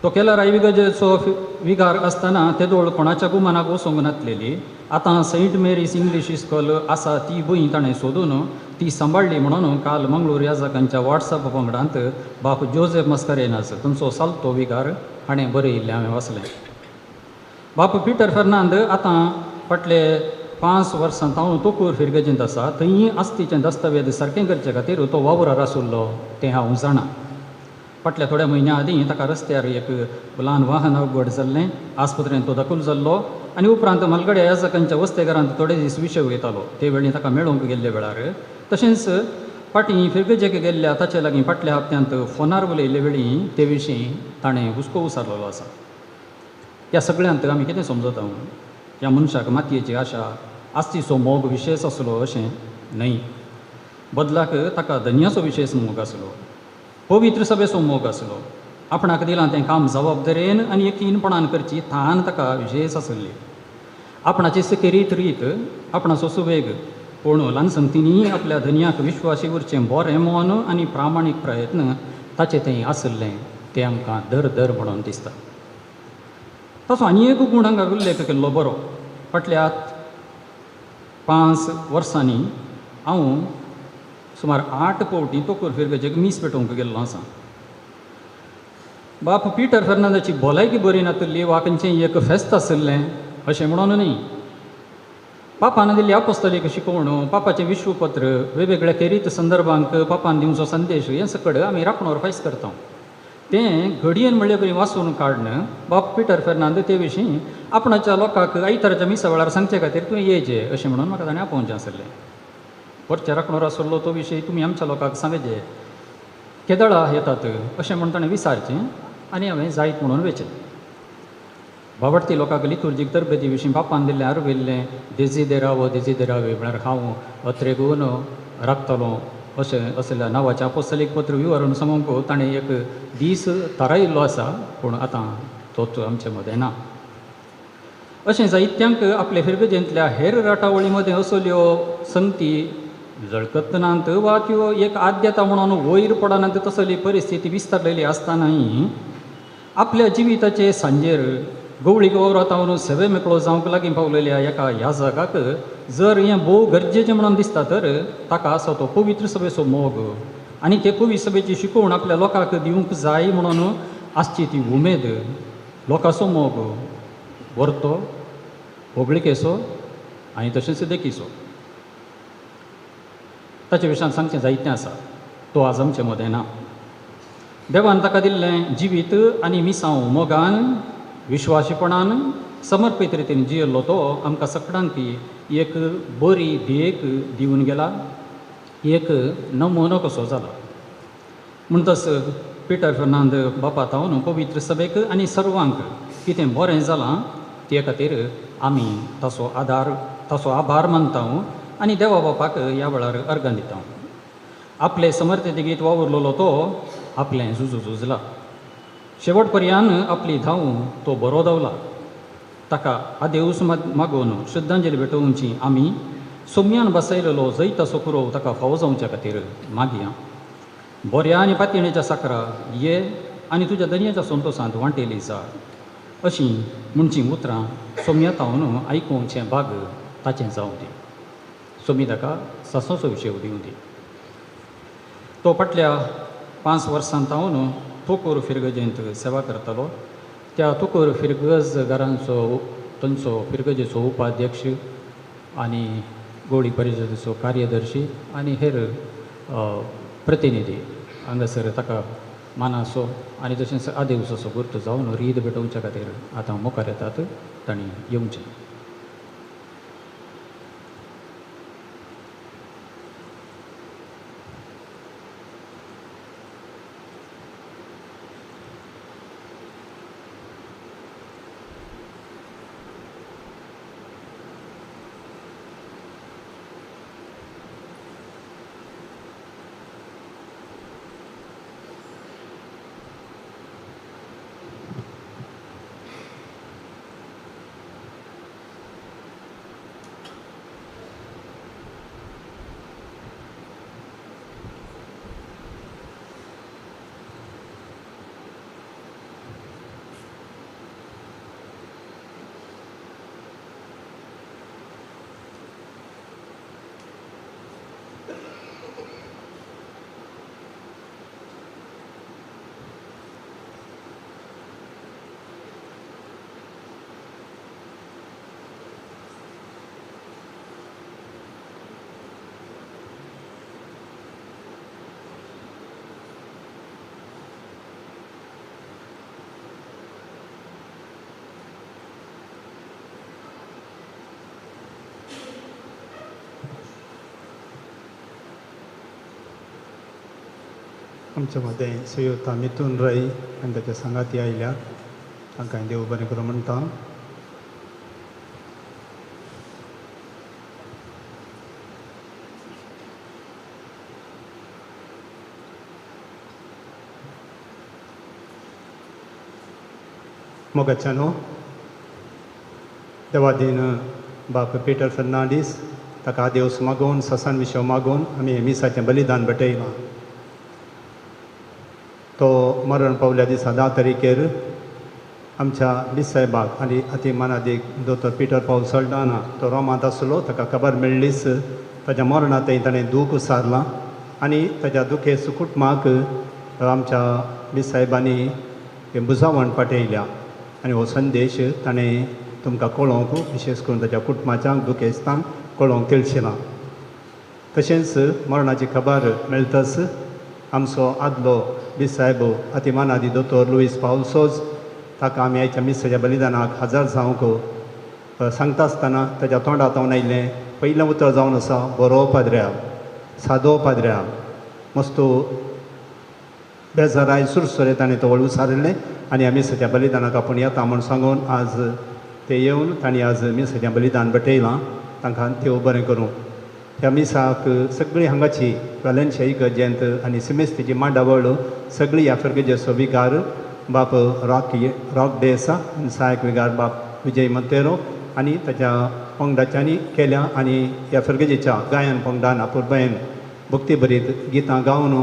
तो केलाराय विगजेचो विगार आसतना तेदोळ कोणाच्या गुमानाक वचोंक नासलेली. आतां सेंट मेरीज इंग्लीश इस्कॉल आसा ती भूंय ताणें सोदून ती सांबाळ्ळी म्हणून काल मंगळूर याजकांच्या वॉट्सॅप पंगडांत बाप जोझेफ मस्कारेनास तुमचो सालतो विगार हाणें बरयिल्लें हांवें वाचलें. बाप पिटर फेर्नांद आतां फाटले 5 वर्सां तावन तोकूर फिरगजेंत आसा. थंय आस्तीचें दस्तावेज सारकें करचे खातीर तो वावरार आशिल्लो तें हांव जाणां. फाटल्या थोड्या म्हयन्या आदीं ताका रस्त्यार एक ल्हान वाहन अवघड जाल्लें, आस्पत्रेंत तो दाखल जाल्लो आनी उपरांत मालगाड्या याजकांच्या वस्तेघरांत थोडे दीस विशय वयतालो. ते वेळी ताका मेळोवंक गेल्ले वेळार तशेंच फाटीं फिरगजेक गेल्ल्या ताचे लागीं फाटल्या हप्त्यांत फोनार उलयल्ले वेळी ते विशीं ताणें हुस्को उसारलेलो आसा. ह्या सगळ्यांत आमी कितें समजता? ह्या मनशाक मातयेची आशा आस्तीचो मोग विशेश आसलो अशें न्हय. बदलाक ताका धन्याचो विशेश मोग आसलो. पवित्र सभेचो मोग आसलो. आपणाक दिलां तें काम जबाबदारेन आनी यकीनपणान करची थान ताका विशेश आसली. आपणाची सिकेरीत रीत आपणाचो सुवेग पूण ल्हान संगतींनी आपल्या धन्याक विश्वासी उरचें बरें मोन आनी प्रामाणीक प्रयत्न ताचें तें आसलें तें आमकां दर म्हणून दिसता. ताचो आनी एक गूण हांगा उल्लेख केल्लो बरो. फाटल्या 5 वर्सांनी हांव सुमार 8 फावटी तोकूर फिरगेचेक मीस पेटोवंक गेल्लो आसा. बाप पिटर फर्नांदाची भलायकी बरी नातली वा खंयचें एक फेस्त आसलें अशें म्हणून न्ही. पापान दिल्ली अपोस्तलीक शिकवण, पापाचें विश्वपत्र, वेगवेगळ्या खेरीत संदर्भांक पापान दिवचो संदेश हें सकड आमी राखणोर फायज करता. तें घडयेन म्हणले करी वाचून काडन बाप पिटर फेर्नांद ते विशीं आपणाच्या लोकांक आयताराच्या मिसा वेळार सांगचे खातीर तुवें येयचें अशें म्हणून म्हाका ताणें आपोवचें आसलें. वरच्या राखणोर आसलो तो विशय तुमी आमच्या लोकांक सांगचे, केदळा येतात अशें म्हूण ताणें विचारचें आनी हांवें जायत म्हणून वेचें. बाबडती लोकांक लितुर्जीक तरबेती विशीं बापान दिल्लें आरविल्लें देजिदेरावो देजिदेरावे म्हळ्यार हांव अत्रेगून राखतलो अशें असल्या नांवाचें अपोस्तलीक पत्र विवरून सांगूंक ताणें एक दीस थारायिल्लो आसा, पूण आतां तोच आमचे मदें ना. अशें जायत्यांक आपले फिरगजेंतल्या हेर राटावळी मदें असल्यो संगती जळकत नात वा त्यो एक आद्यता म्हणून वयर पडनात तसली परिस्थिती विस्तारलेली आसतनाय आपल्या जिविताचे सांजेर गवळीक वावरांतावन सेवे मेकळो जावंक लागीं पावलेल्या एका याजकाक जर हें भोव गरजेचें म्हणून दिसता तर ताका आसा तो पवित्र सभेचो मोग आनी ते पवित्र सभेची शिकवण आपल्या लोकांक दिवंक जाय म्हणून आसची ती उमेद, लोकांचो मोग वर्तो व्हगळिकेचो आनी तशेंच देखीचो. ताचे विशयान सांगचें जायतें आसा, तो आज आमचे मदें ना. देवान ताका दिल्लें जिवीत आनी मिसांव मोगान विश्वासीपणान समर्पीत रितीन जियेल्लो तो आमकां सगळ्यांक एक बरी देख दिवन गेला, एक नमुनो कसो जाला. म्हणटच पिटर फर्नांद बापा तावन पवित्र सभेक आनी सर्वांक कितें बरें जालां ते खातीर आमी ताचो आभार मानता आनी देवा बापाक ह्या वेळार अर्गां दिता. आपले समर्थेत गीत वावुरलेलो तो आपलें झुजला. शेवट पर्यान आपली धांव तो बरो धांवला. ताका आदेवूस मागून श्रद्धांजली भेटोवची आमी सोम्यान बसयलेलो जैताचो कुरव ताका फावो जावच्या खातीर मागया. बऱ्या आनी पातयणेच्या साकरा ये आनी तुज्या दर्याच्या संतोशांत वांटेली जा अशीं म्हणची उतरां सोम्या तावन आयकुवचें भाग ताचें जावं दी. सोमी ताका सासोचो विशय दिवं दी. तो फाटल्या 5 वर्सां तावन तोकूर फिरगजेंत सेवा करतालो. त्या तोकूर फिरगजगारांचो तांचो फिरगजेचो उपाध्यक्ष आनी गवळी परिशदेचो कार्यदर्शी आनी हेर प्रतिनिधी हांगासर ताका मानाचो आनी तशेंच आदेवसाचो गुर्त जावन रीत भेटोवच्या खातीर आतां मुखार येतात. तांणी येवचें. आमच्या मदें सयोता मिथून रई आनी ताच्या सांगाती आयल्या, तांकां देव बरें करूं म्हणटा. मोगाच्यानो देवादीन बाप पिटर फर्नांडीस ताका देवस मागोवन ससान विशव मागोवन आमी हे मिसाचें बलिदान भेटयलां. तो मरण पावल्या दिसा 10 तारीखेर आमच्या बिसायबाक आनी अतिमानादीक दोतोर पिटर पावल सल्डाना तो रोमांत आसलो. ताका खबर मेळ्ळीच ताच्या मरणांतय ताणें दूख उसारलां आनी ताच्या दुखेस कुटुंबाक आमच्या बिसायबांनी बुजावण पाठयल्या आनी हो संदेश ताणें तुमकां कळोवंक विशेश करून ताच्या कुटुंबाच्यांक दुखेस्तांक कळोवंक तिळशिलां. तशेंच मरणाची खबर मेळटच आमचो आदलो बिसायब अतिमानादी दोतोर लुईस पावलसोज ताका आमी आयच्या मिसाच्या बलिदानाक हजर जावंक सांगता आसतना ताच्या तोंडांतल्यान आयिल्लें पयलें उतर जावन आसा बरो पाद्र्या सादो पाद्र्या मस्तो बेजाराय सुरसुरे ताणें तो व्हड उसारिल्लें आनी ह्या मिसाच्या बलिदानाक आपूण येता म्हूण सांगून आज ते येवन तांणी आज मिसाचें बलिदान भेटयलां. तांकां देव बरें करूं. ह्या मिसाक सगळीं हांगाची वेलेंशिया इगर्जेंत आनी सिमेस्तीची मांडावळ सगळीं ह्या फेरगेजेचो विकार बाप रॉक डेसा आनी सहायक विकार बाप विजय मंतेरो आनी ताच्या पंगडाच्यांनी केल्या आनी ह्या फेरगेजेच्या गायन पंगडान आपुरबायेन भक्ती बरीत गितां गावन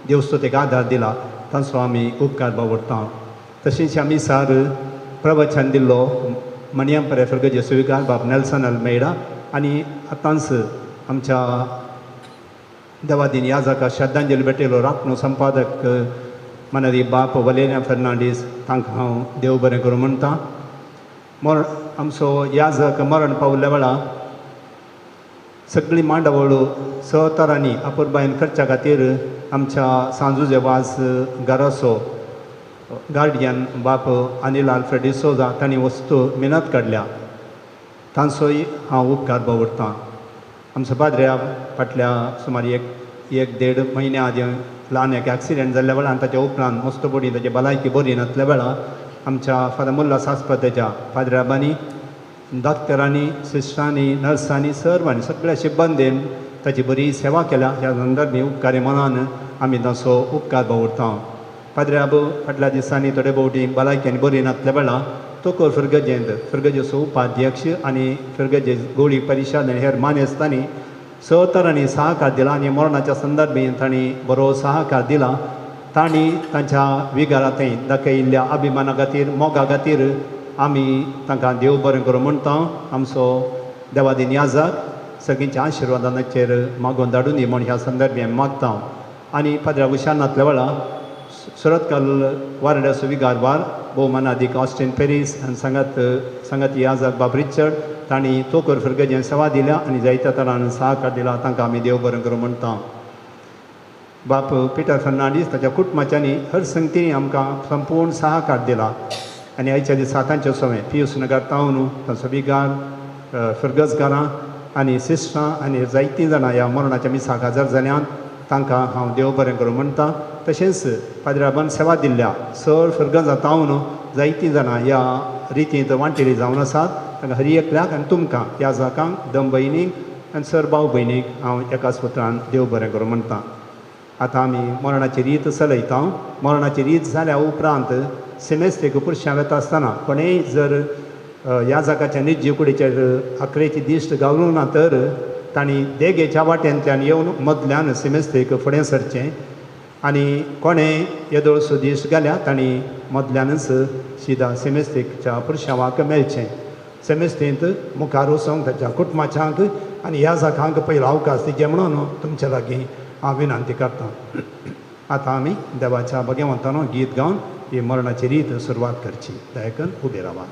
देवस्तुतेक आदार दिला तांचो आमी उपकार बावडटा. तशेंच ह्या मिसार प्रवचन दिल्लो मणियंपरे फेरगेजेचो विकार बाप नेल्सन अल्मेडा आनी आतांच आमच्या देवादीन याजाका श्रद्धांजली भेटयलो राखणो संपादक मनादी बाप वलेरिया फर्नांडीस तांकां हांव देव बरें करूं म्हणटा. आमचो याजक मरण पावल्या वेळा सगळीं मांडावळ सहतरांनी आपुरबायेन खर्चा खातीर आमच्या सांजुजे वाज घराचो गार्डियन बाप अनिल आल्फ्रेड डिसोजा तांणी वस्तू मेहनत काडल्या तांचोय हांव उपकार बावडटां. आमचो पाद्र्या फाटल्या सुमार एक देड म्हयन्या आदी ल्हान एक एक्सिडेंट जाल्ल्या वेळार ताच्या उपरांत मस्त बरी ताची भलायकी बरी नासल्या वेळार आमच्या फादर मुल्ला सास्पताच्या पाद्र्याबांनी डॉक्टरांनी सिस्टरांनी नर्सांनी सर्वांनी सगळ्या सिब्बंदीन ताची बरी सेवा केल्या. ह्या संदर्भी उपकारी मनान आमी ताचो उपकार बावडटां. पाद्र्याब फाटल्या दिसांनी थोडे भोवटी भलायकेन बरी नासल्या वेळार तो फेरगजेंत फेरगजेचो उपाध्यक्ष आनी फेरगजे गोळी परिशद आनी हेर मानेस्तांनी सहतरांनी सहकार दिला आनी मरणाच्या संदर्भीन तांणी बरो सहकार दिला. तांणी तांच्या विगारांतय दाखयिल्ल्या अभिमाना खातीर मोगा खातीर आमी तांकां देव बरें करूं म्हणटा. आमचो देवादीन याजाक सगळींच्या आशिर्वादाचेर मागोवन धाडून दी म्हूण ह्या संदर्भी हांव मागता. आनी पाद्र्या हुशार नासल्या वेळार सुरतकाल वारड्याचो विगारवार भोवमानादीक ऑस्टीन पेरीस आनी सांगाती याजाक बाब रिचर्ड तांणी तोकर फेरगजेन सेवा दिल्या आनी जायत्या तरान सहकार दिला. तांकां आमी देव बरें करूं म्हणटा. बाप पिटर फर्नांडीस ताच्या कुटुंबाच्यांनी हर संगतींनी आमकां संपूर्ण सहकार दिला आनी आयच्या दिसा तांचे सवय पियूस नगर टावन तांचो विगार फेरगजगारां आनी सिस्टरां आनी जायतीं जाणां ह्या मरणाच्या मिसाक हजर जाल्यांत तांकां हांव देव बरें करूं म्हणटा. तशेंच पाद्र्याबान सेवा दिल्ल्या सर फेरगजा टावन जायतीं जाणां ह्या रितींत वांटेली जावन आसात. तांकां हरी एकल्याक आनी तुमकां ह्या जाकांक दम भयणीक आनी सर भाव भयणीक हांव एकाच उतरान देव बरें करूं म्हणटा. आतां आमी मरणाची रीत चलयता. मरणाची रीत जाल्या उपरांत सेमेस्तेक पुरश्यां वेता आसतना कोणेय जर ह्या जाकाच्या निर्जीव कुडीचेर अकरेची दिश्ट गावलो ना तर तांणी देगेच्या वाटेंतल्यान येवन मदल्यान सेमेस्तेक फुडें सरचें आनी कोणें येदोळसो दिश्ट घाल्या तांणी मदल्यानच सिदा सेमेस्तेकच्या पुरश्यावाक मेळचें. सेमेस्तेंत मुखार वचोंक ताच्या कुटुंबाच्यांक आनी ह्या जाकांक पयलो अवकाश दिचे म्हणून तुमच्या लागीं हांव विनंती करतां. आतां आमी देवाच्या भगवंतानो गीत गावन ही मरणाची रीत सुरवात करची. दयेकन उबे रावा.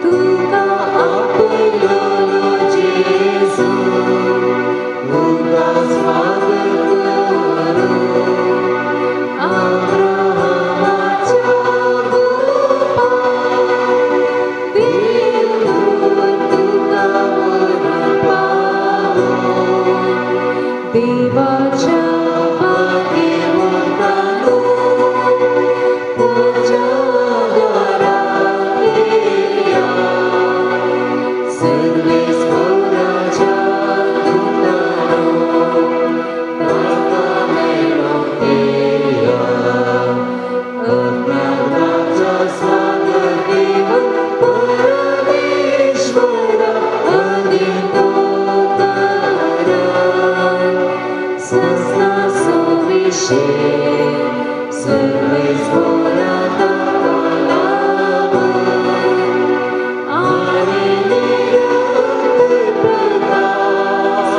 Tu देवाच्या मागे मुक्तानो उजागरात येया. सर्वेस्वराच्या दूतानो ताका मेळोंक येया. अज्ञाताचा स्वागत देऊन परमेश्वरा अधितोतरात सस्ता सुविशेष सर्वेस्वरा ताका लागून आणि निरंतर प्रकाश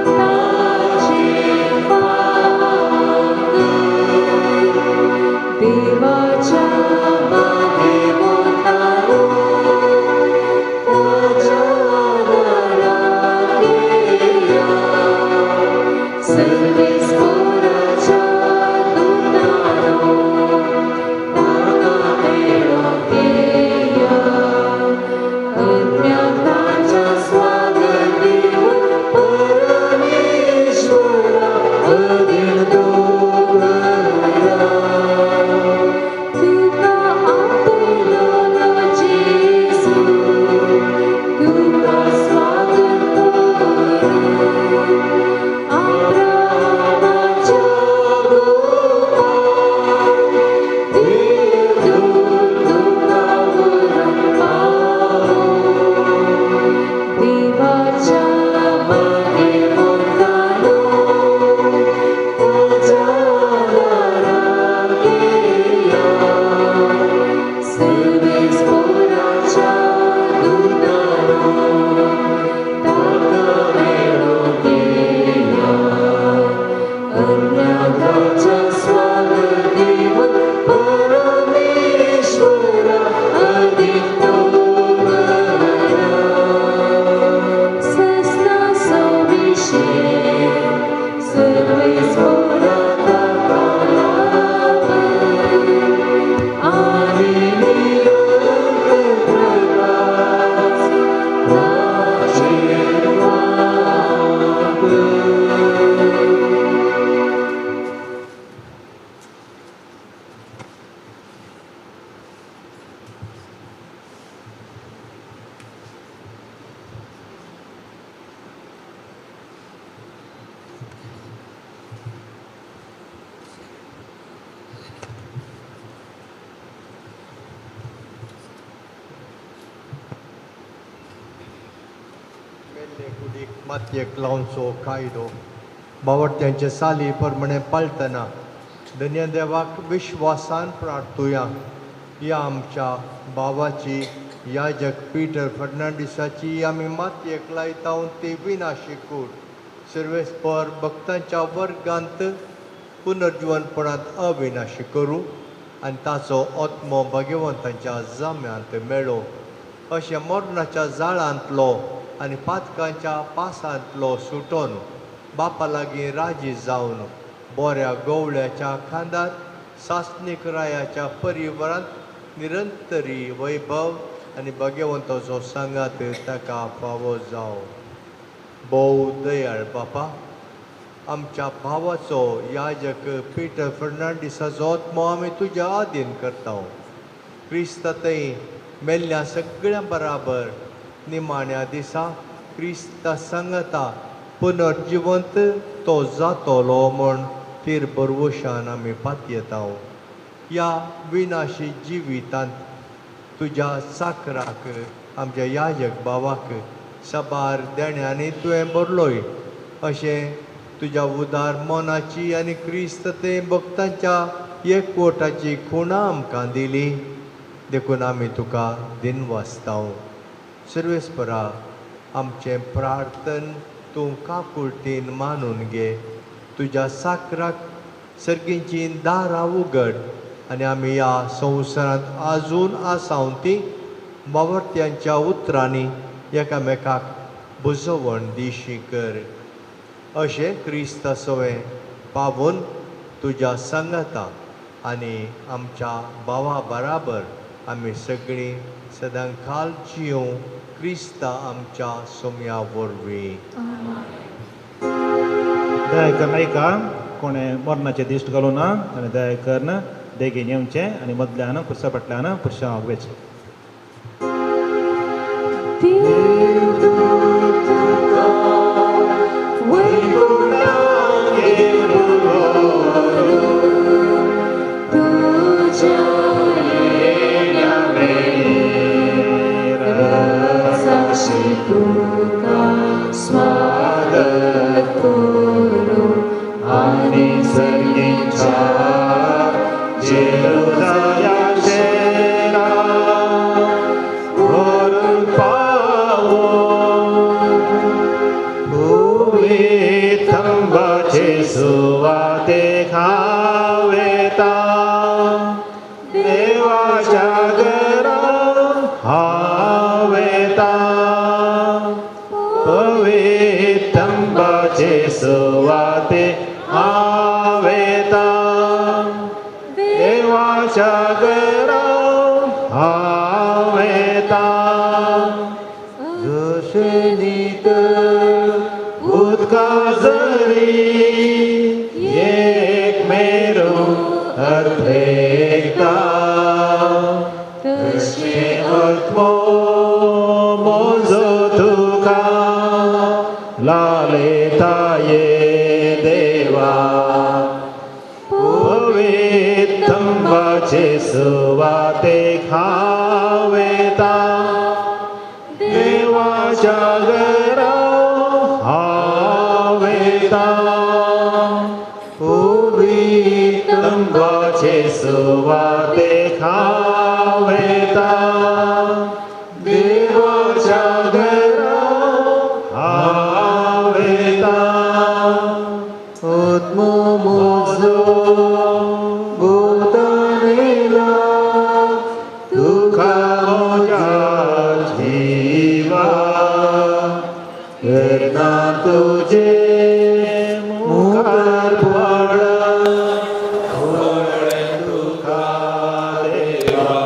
ताचे फाक. देवाच्या मागे मुक्तानो उजागरात येया. सर्वेस्वराच्या दूतानो ताका मेळोंक येया. अज्ञाताच्या स्वागत देऊन परमेश्वरा अधितोतरात तुका आपलो जेसू तुका स्वागत करूं. अब्राहमाच्या गोपाळ देवदूत तुका वरून पावो. देवाच्या मागे मुक्तानो उजागरात येया. सर्वेस्वराच्या दूतानो ताका मेळोंक येया. अज्ञाताच्या स्वागत देऊन परमेश्वरा अधितोतरात सस्ता सुविशेष सर्वेस्वरा ताका लागून आणि निरंतर प्रकाश ताचे फाक. मेल्ले कुडीक मातयेक लावनचो कायदो बावटत्यांचे साली प्रमाणे पाळतना धन्य देवाक विश्वासान प्रार्थुया. या आमच्या भावाची याजक पीटर फर्नांडिसाची आमी मातयेक लायतावन ती विनाशी कूड सर्वेस्पर भक्तांच्या वर्गांत पुनर्जीवनपणांत अविनाशी करूं आनी ताचो आत्मो भगवंतांच्या जाम्यांत मेळो. अशें मरणाच्या जाळांतलो आनी पातकांच्या पासांतलो सुटोन बापा लागीं राजी जावन बऱ्या गवळ्याच्या खांदार सासणीक रायाच्या परिवारांत निरंतरी वैभव आनी भगवंताचो सांगात ताका फावो जावं. भोव दयाळ बापा, आमच्या भावाचो याजक पीटर फर्नांडिसाचो आत्मो आमी तुज्या आधीन करता. क्रिस्तांतय मेल्ल्या सगळ्यां बराबर निमाण्या दिसा क्रिस्ता सांगता पुनर्जिवंत तो जातलो म्हूण तीर बरवशान आमी पातयेता. या विनाशी जिवितांत तुज्या साकराक आमच्या याजक भावाक साबार देण्यांनी तुवें भरलोय. अशें तुज्या उदार मोनाची आनी क्रिस्त ते भक्तांच्या एकवटाची खुणां आमकां दिली देखून आमी तुका दिनवासता. सर्वेस्परा, आमचें प्रार्थन तूं काकुळटीन मानून घे. तुज्या साकराक सर्गींचीं दारां उगड आनी आमी ह्या संवसारांत आजून आसावन ती वावरत्यांच्या उतरांनी एकामेकाक बुजवण दिशी कर. अशें क्रिस्ता सवें पावून तुज्या सांगाता आनी आमच्या भावा बराबर आमी सगळीं सदां खाल जियों क्रिस्ता आमच्या सोम्या वरवीं. दयाकरन ऐका कोणे मरणाचे दिश्ट घालूं ना आनी दयाकरन बेगीन येवचें आनी मदल्यान पुरसा फाटल्यान पुरशांक वेचें. स्वागत करू आणि सर्गीच्या जेरुसलेम शेरा वरून पावो भुवी थंबाचे सुवाते खावेता देवाच्या घरात हावेता पवित्रंबाचे सुवाते हावेता देवाच्या घरात हावेता जोशनीत उदका जरी एक मेरो अर्थेता तशे आत्मो मोजो तुका लालेता ये देवा पवित्रंबाचे सुवाते खावेता देवाच्या घरात हावेता पवित्रंबाचे सुवाते खावेता देवाच्या घरात हावेता आत्मो मोजो बोधनेला तुका मोजा जीवा वेदना तुझे मुखार पडा तुका देवा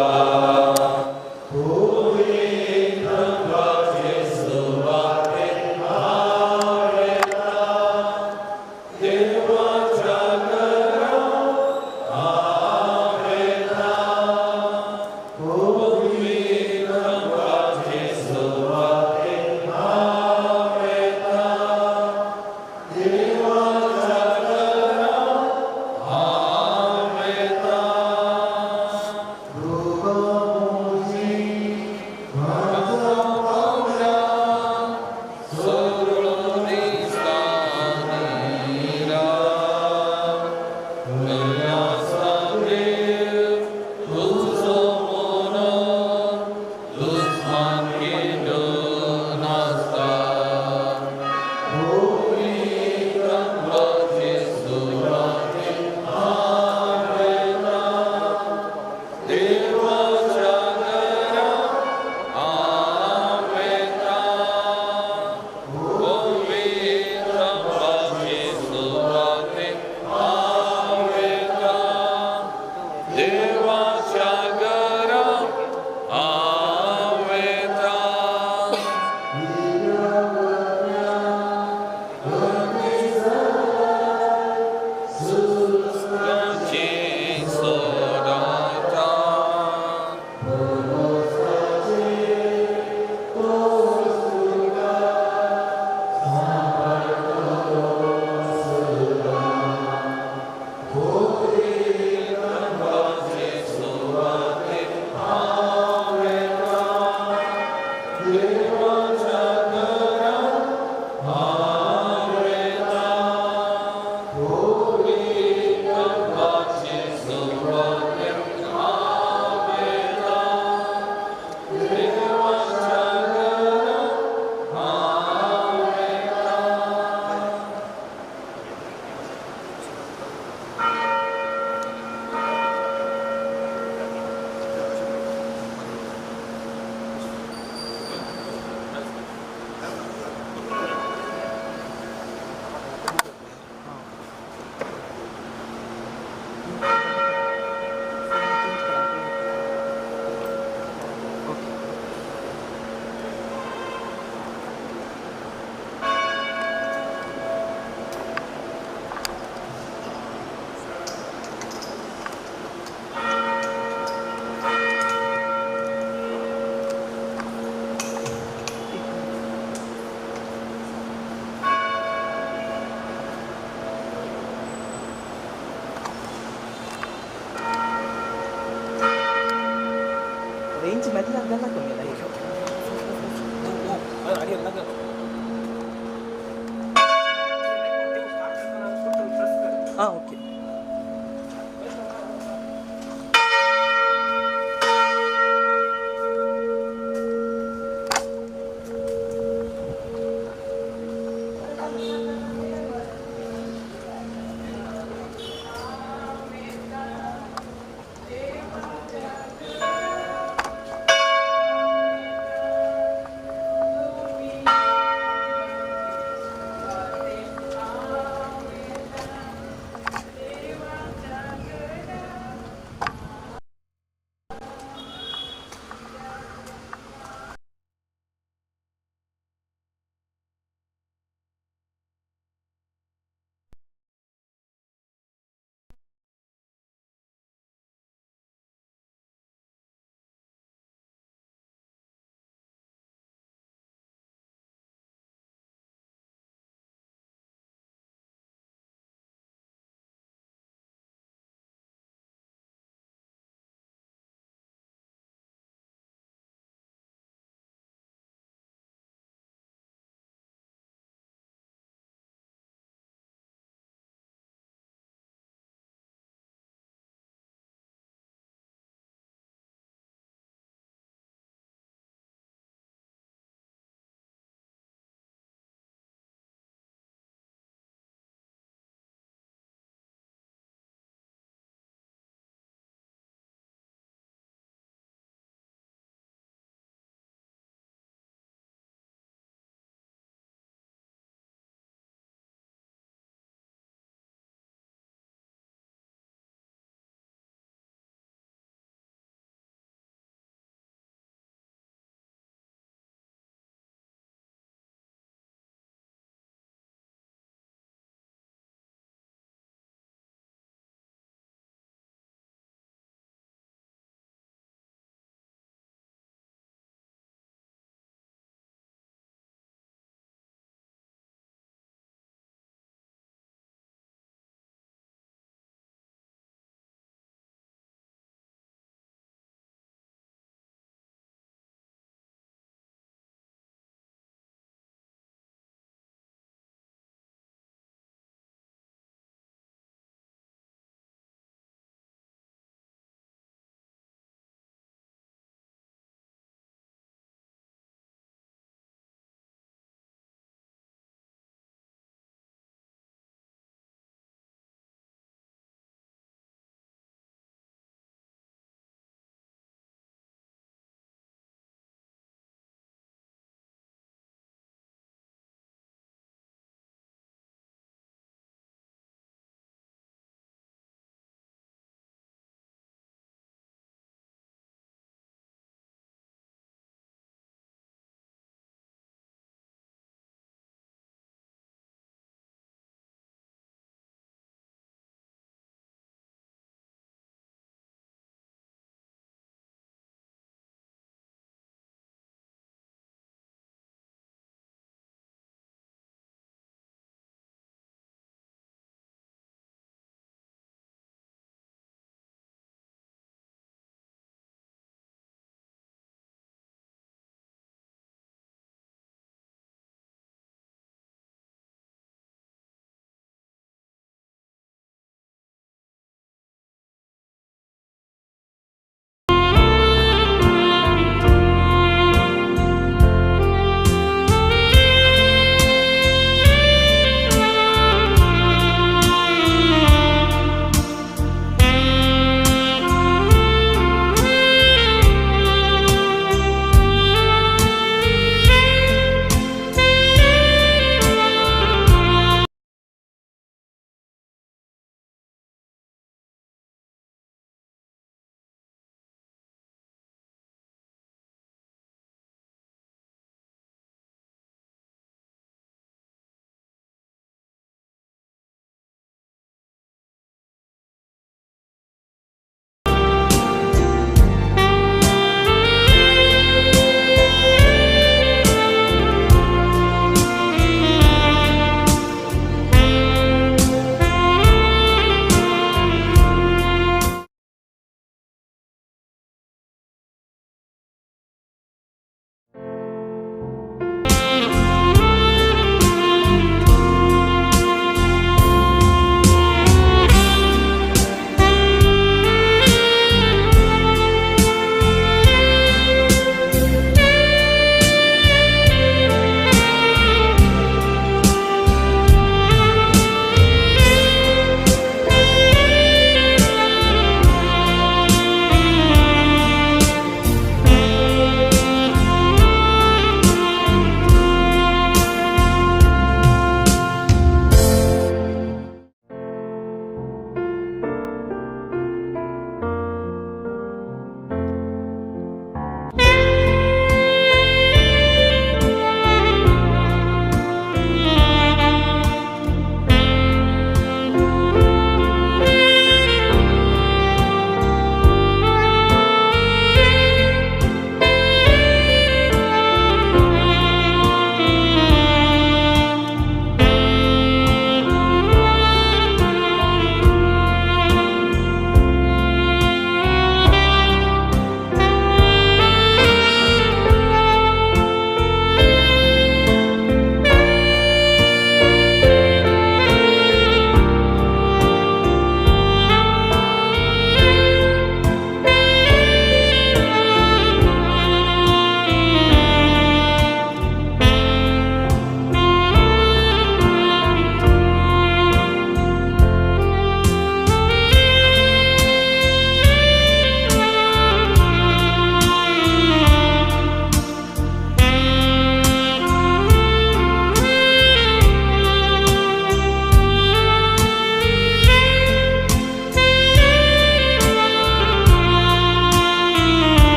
हां ओके.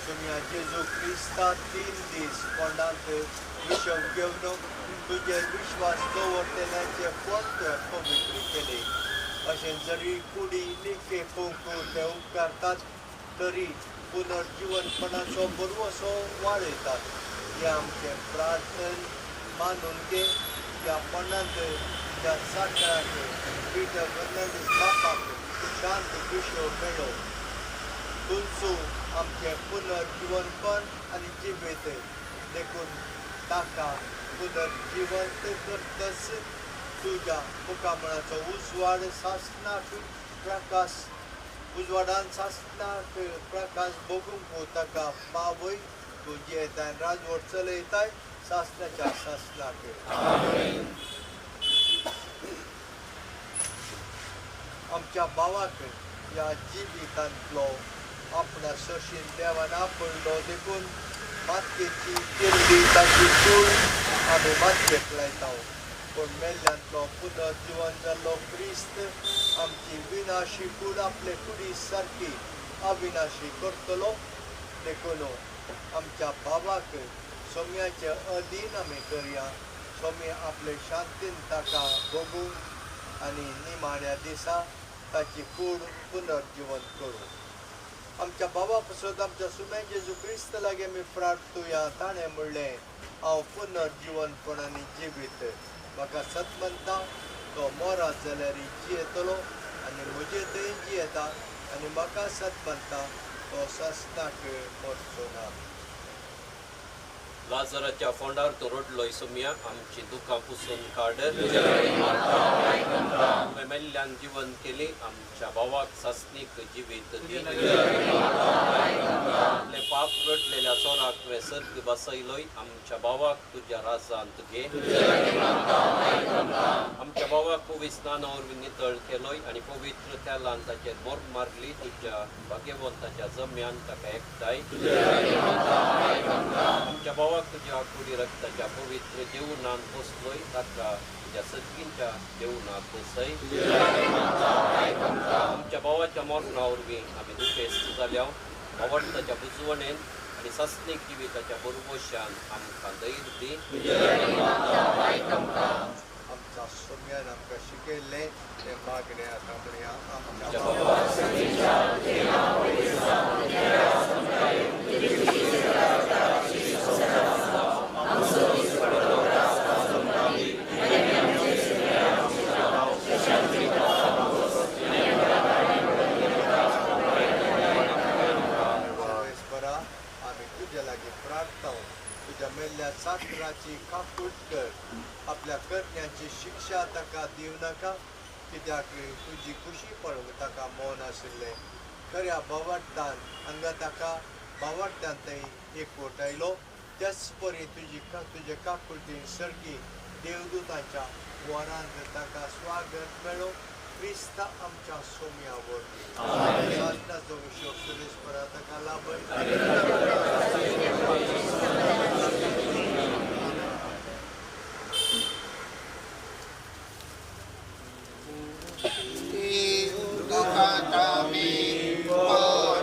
सोम्या जेजू क्रिस्ता 3 दीस कोणांत विशव घेवन तुजे विश्वास दवरतल्यांचे कोण तुवें पवित्र केले अशें जरी कुडी निके पोंकू ते उपकारतात तरी पुनर्जीवनपणाचो बरवसो वाडयतात हे आमचें प्रार्थन मानून घे त्या पणांत त्या साठाक पिटर फर्नांडीस बापाक शांत विश्व मेळो तुमचो आमचें पुनर्जीवनपण आनी जिवीत देखून ताका पुनर्जिवंत करतस तुज्या मुखामळाचो उजवाड सासनाक प्रकाश उजवाडान सासनाक प्रकाश बगूंक ताका पावय तूं जियेताय राजवट चलयताय सासनाच्या सासनाक आमच्या भावाक ह्या जिवितांतलो आपणा सशीन देवान आपणलो देखून मातयेची केल्ली ताची कूड आमी मातयेक लायता पूण मेल्ल्यांतलो पुनर्जीवन जाल्लो क्रिस्त आमची विनाशी कूड आपले कुडी सारकी अविनाशी करतलो देखून आमच्या भावाक सोम्याचे अधीन आमी करया सोम्य आपले शांतीन ताका बगूंक आनी निमाण्या दिसा ताची कूड पुनर्जीवन करूं आमच्या बाबा पासून आमच्या सुम्या जेजू क्रिस्त लागीं आमी प्रार्थुया ताणें म्हणलें हांव पुनर्जीवनपणांनी जिवीत म्हाका सत म्हणटा तो मोरात जाल्यार जियेतलो आनी म्हजे थंय जियेता आनी म्हाका सत म्हणटा तो सस्ताक मरचो ना लाजराच्या फोंडार तो रडलोय सोम्या आमची दुखां पुसून काड मेल्ल्यान जीवन केली आमच्या भावाक सासनीक जिवीत आपले पाप रडलेल्या सोराक तुवें सर्ग बसयलोय आमच्या भावाक तुज्या राजांत घे आमच्या भावाक पवित्र स्नाना वरवीं नितळ केलोय आनी पवित्र तेलान ताचेर मोर मारली तुज्या भाग्यवंताच्या जम्यान ताका एकठांय आमच्या भावाक तुज्या कुडी रक्ताच्या पवित्र जेवणान पोसलोय ताका तुज्या सगळींच्या जेवणाक बसय आमच्या भावाच्या मरणा वरवीं आमी दुखेस्त जाल्या आवडताच्या बुजवणेन आनी सासनीक जिविताच्या बरोबशान आमकां धैर्य दी आमच्या सोम्यान आमकां शिकयल्लें तें मागणें आतां म्हणया आमच्या तुझ्या मेल्ल्या सासराची काकूट कर आपल्या करण्याची शिक्षा ताका दिव नाका कित्याक तुजी खुशी पळोवंक ताका मौन आशिल्लें खऱ्या भावार्थान हांगा ताका भावार्थान थंय एकवट आयलो त्याच परी तुजे काकुटीन सर्गी देवदूतांच्या वरांत ताका स्वागत मेळो क्रिस्ता आमच्या सोम्या वरवीं सासणाचो विशय सुरेशपरा ताका लाभय Oh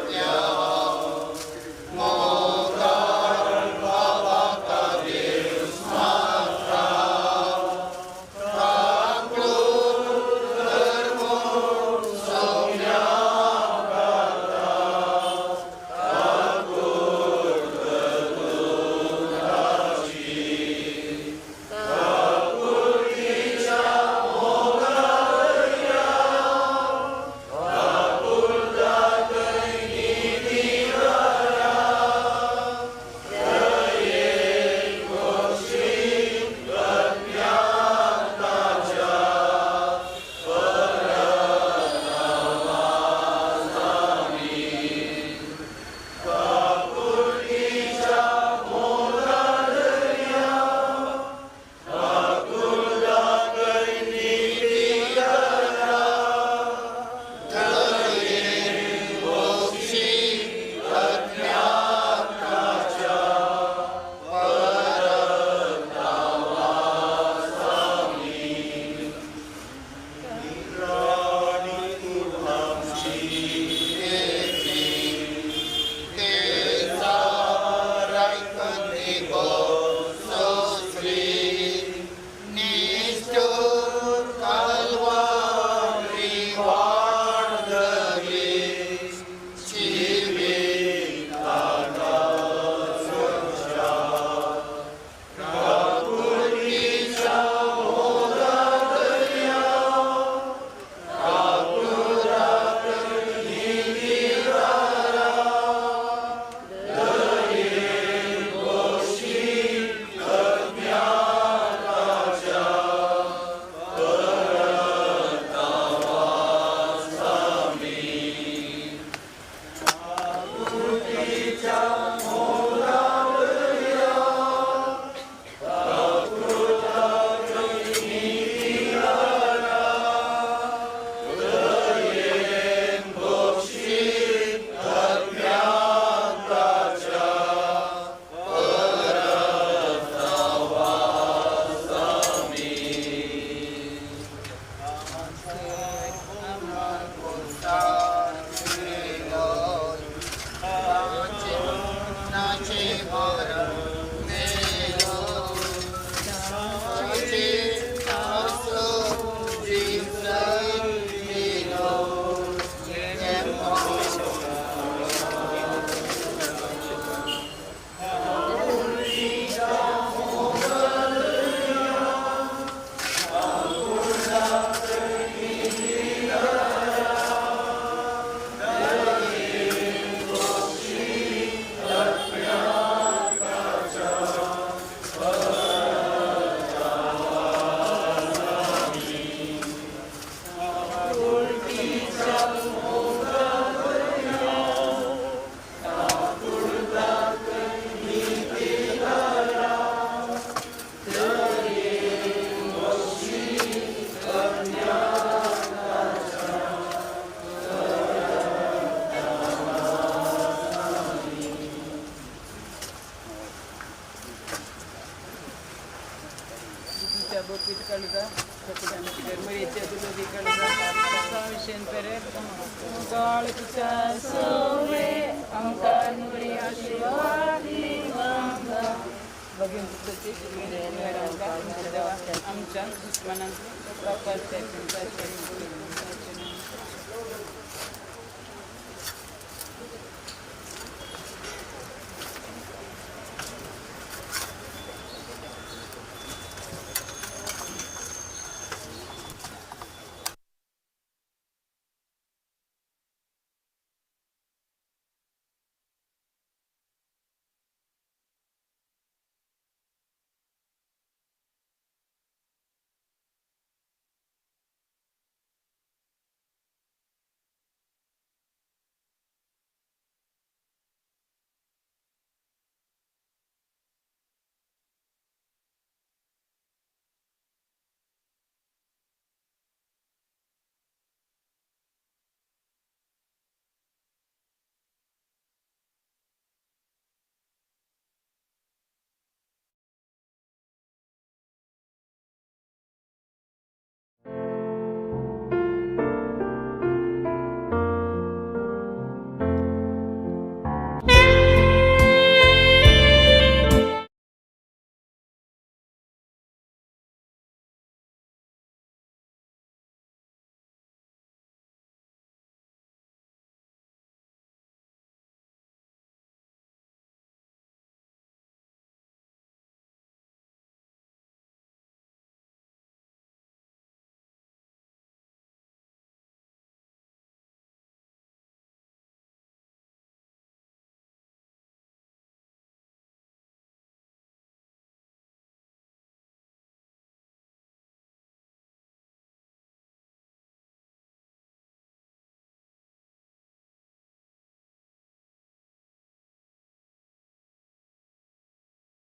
आमच्या दुश्मनांचे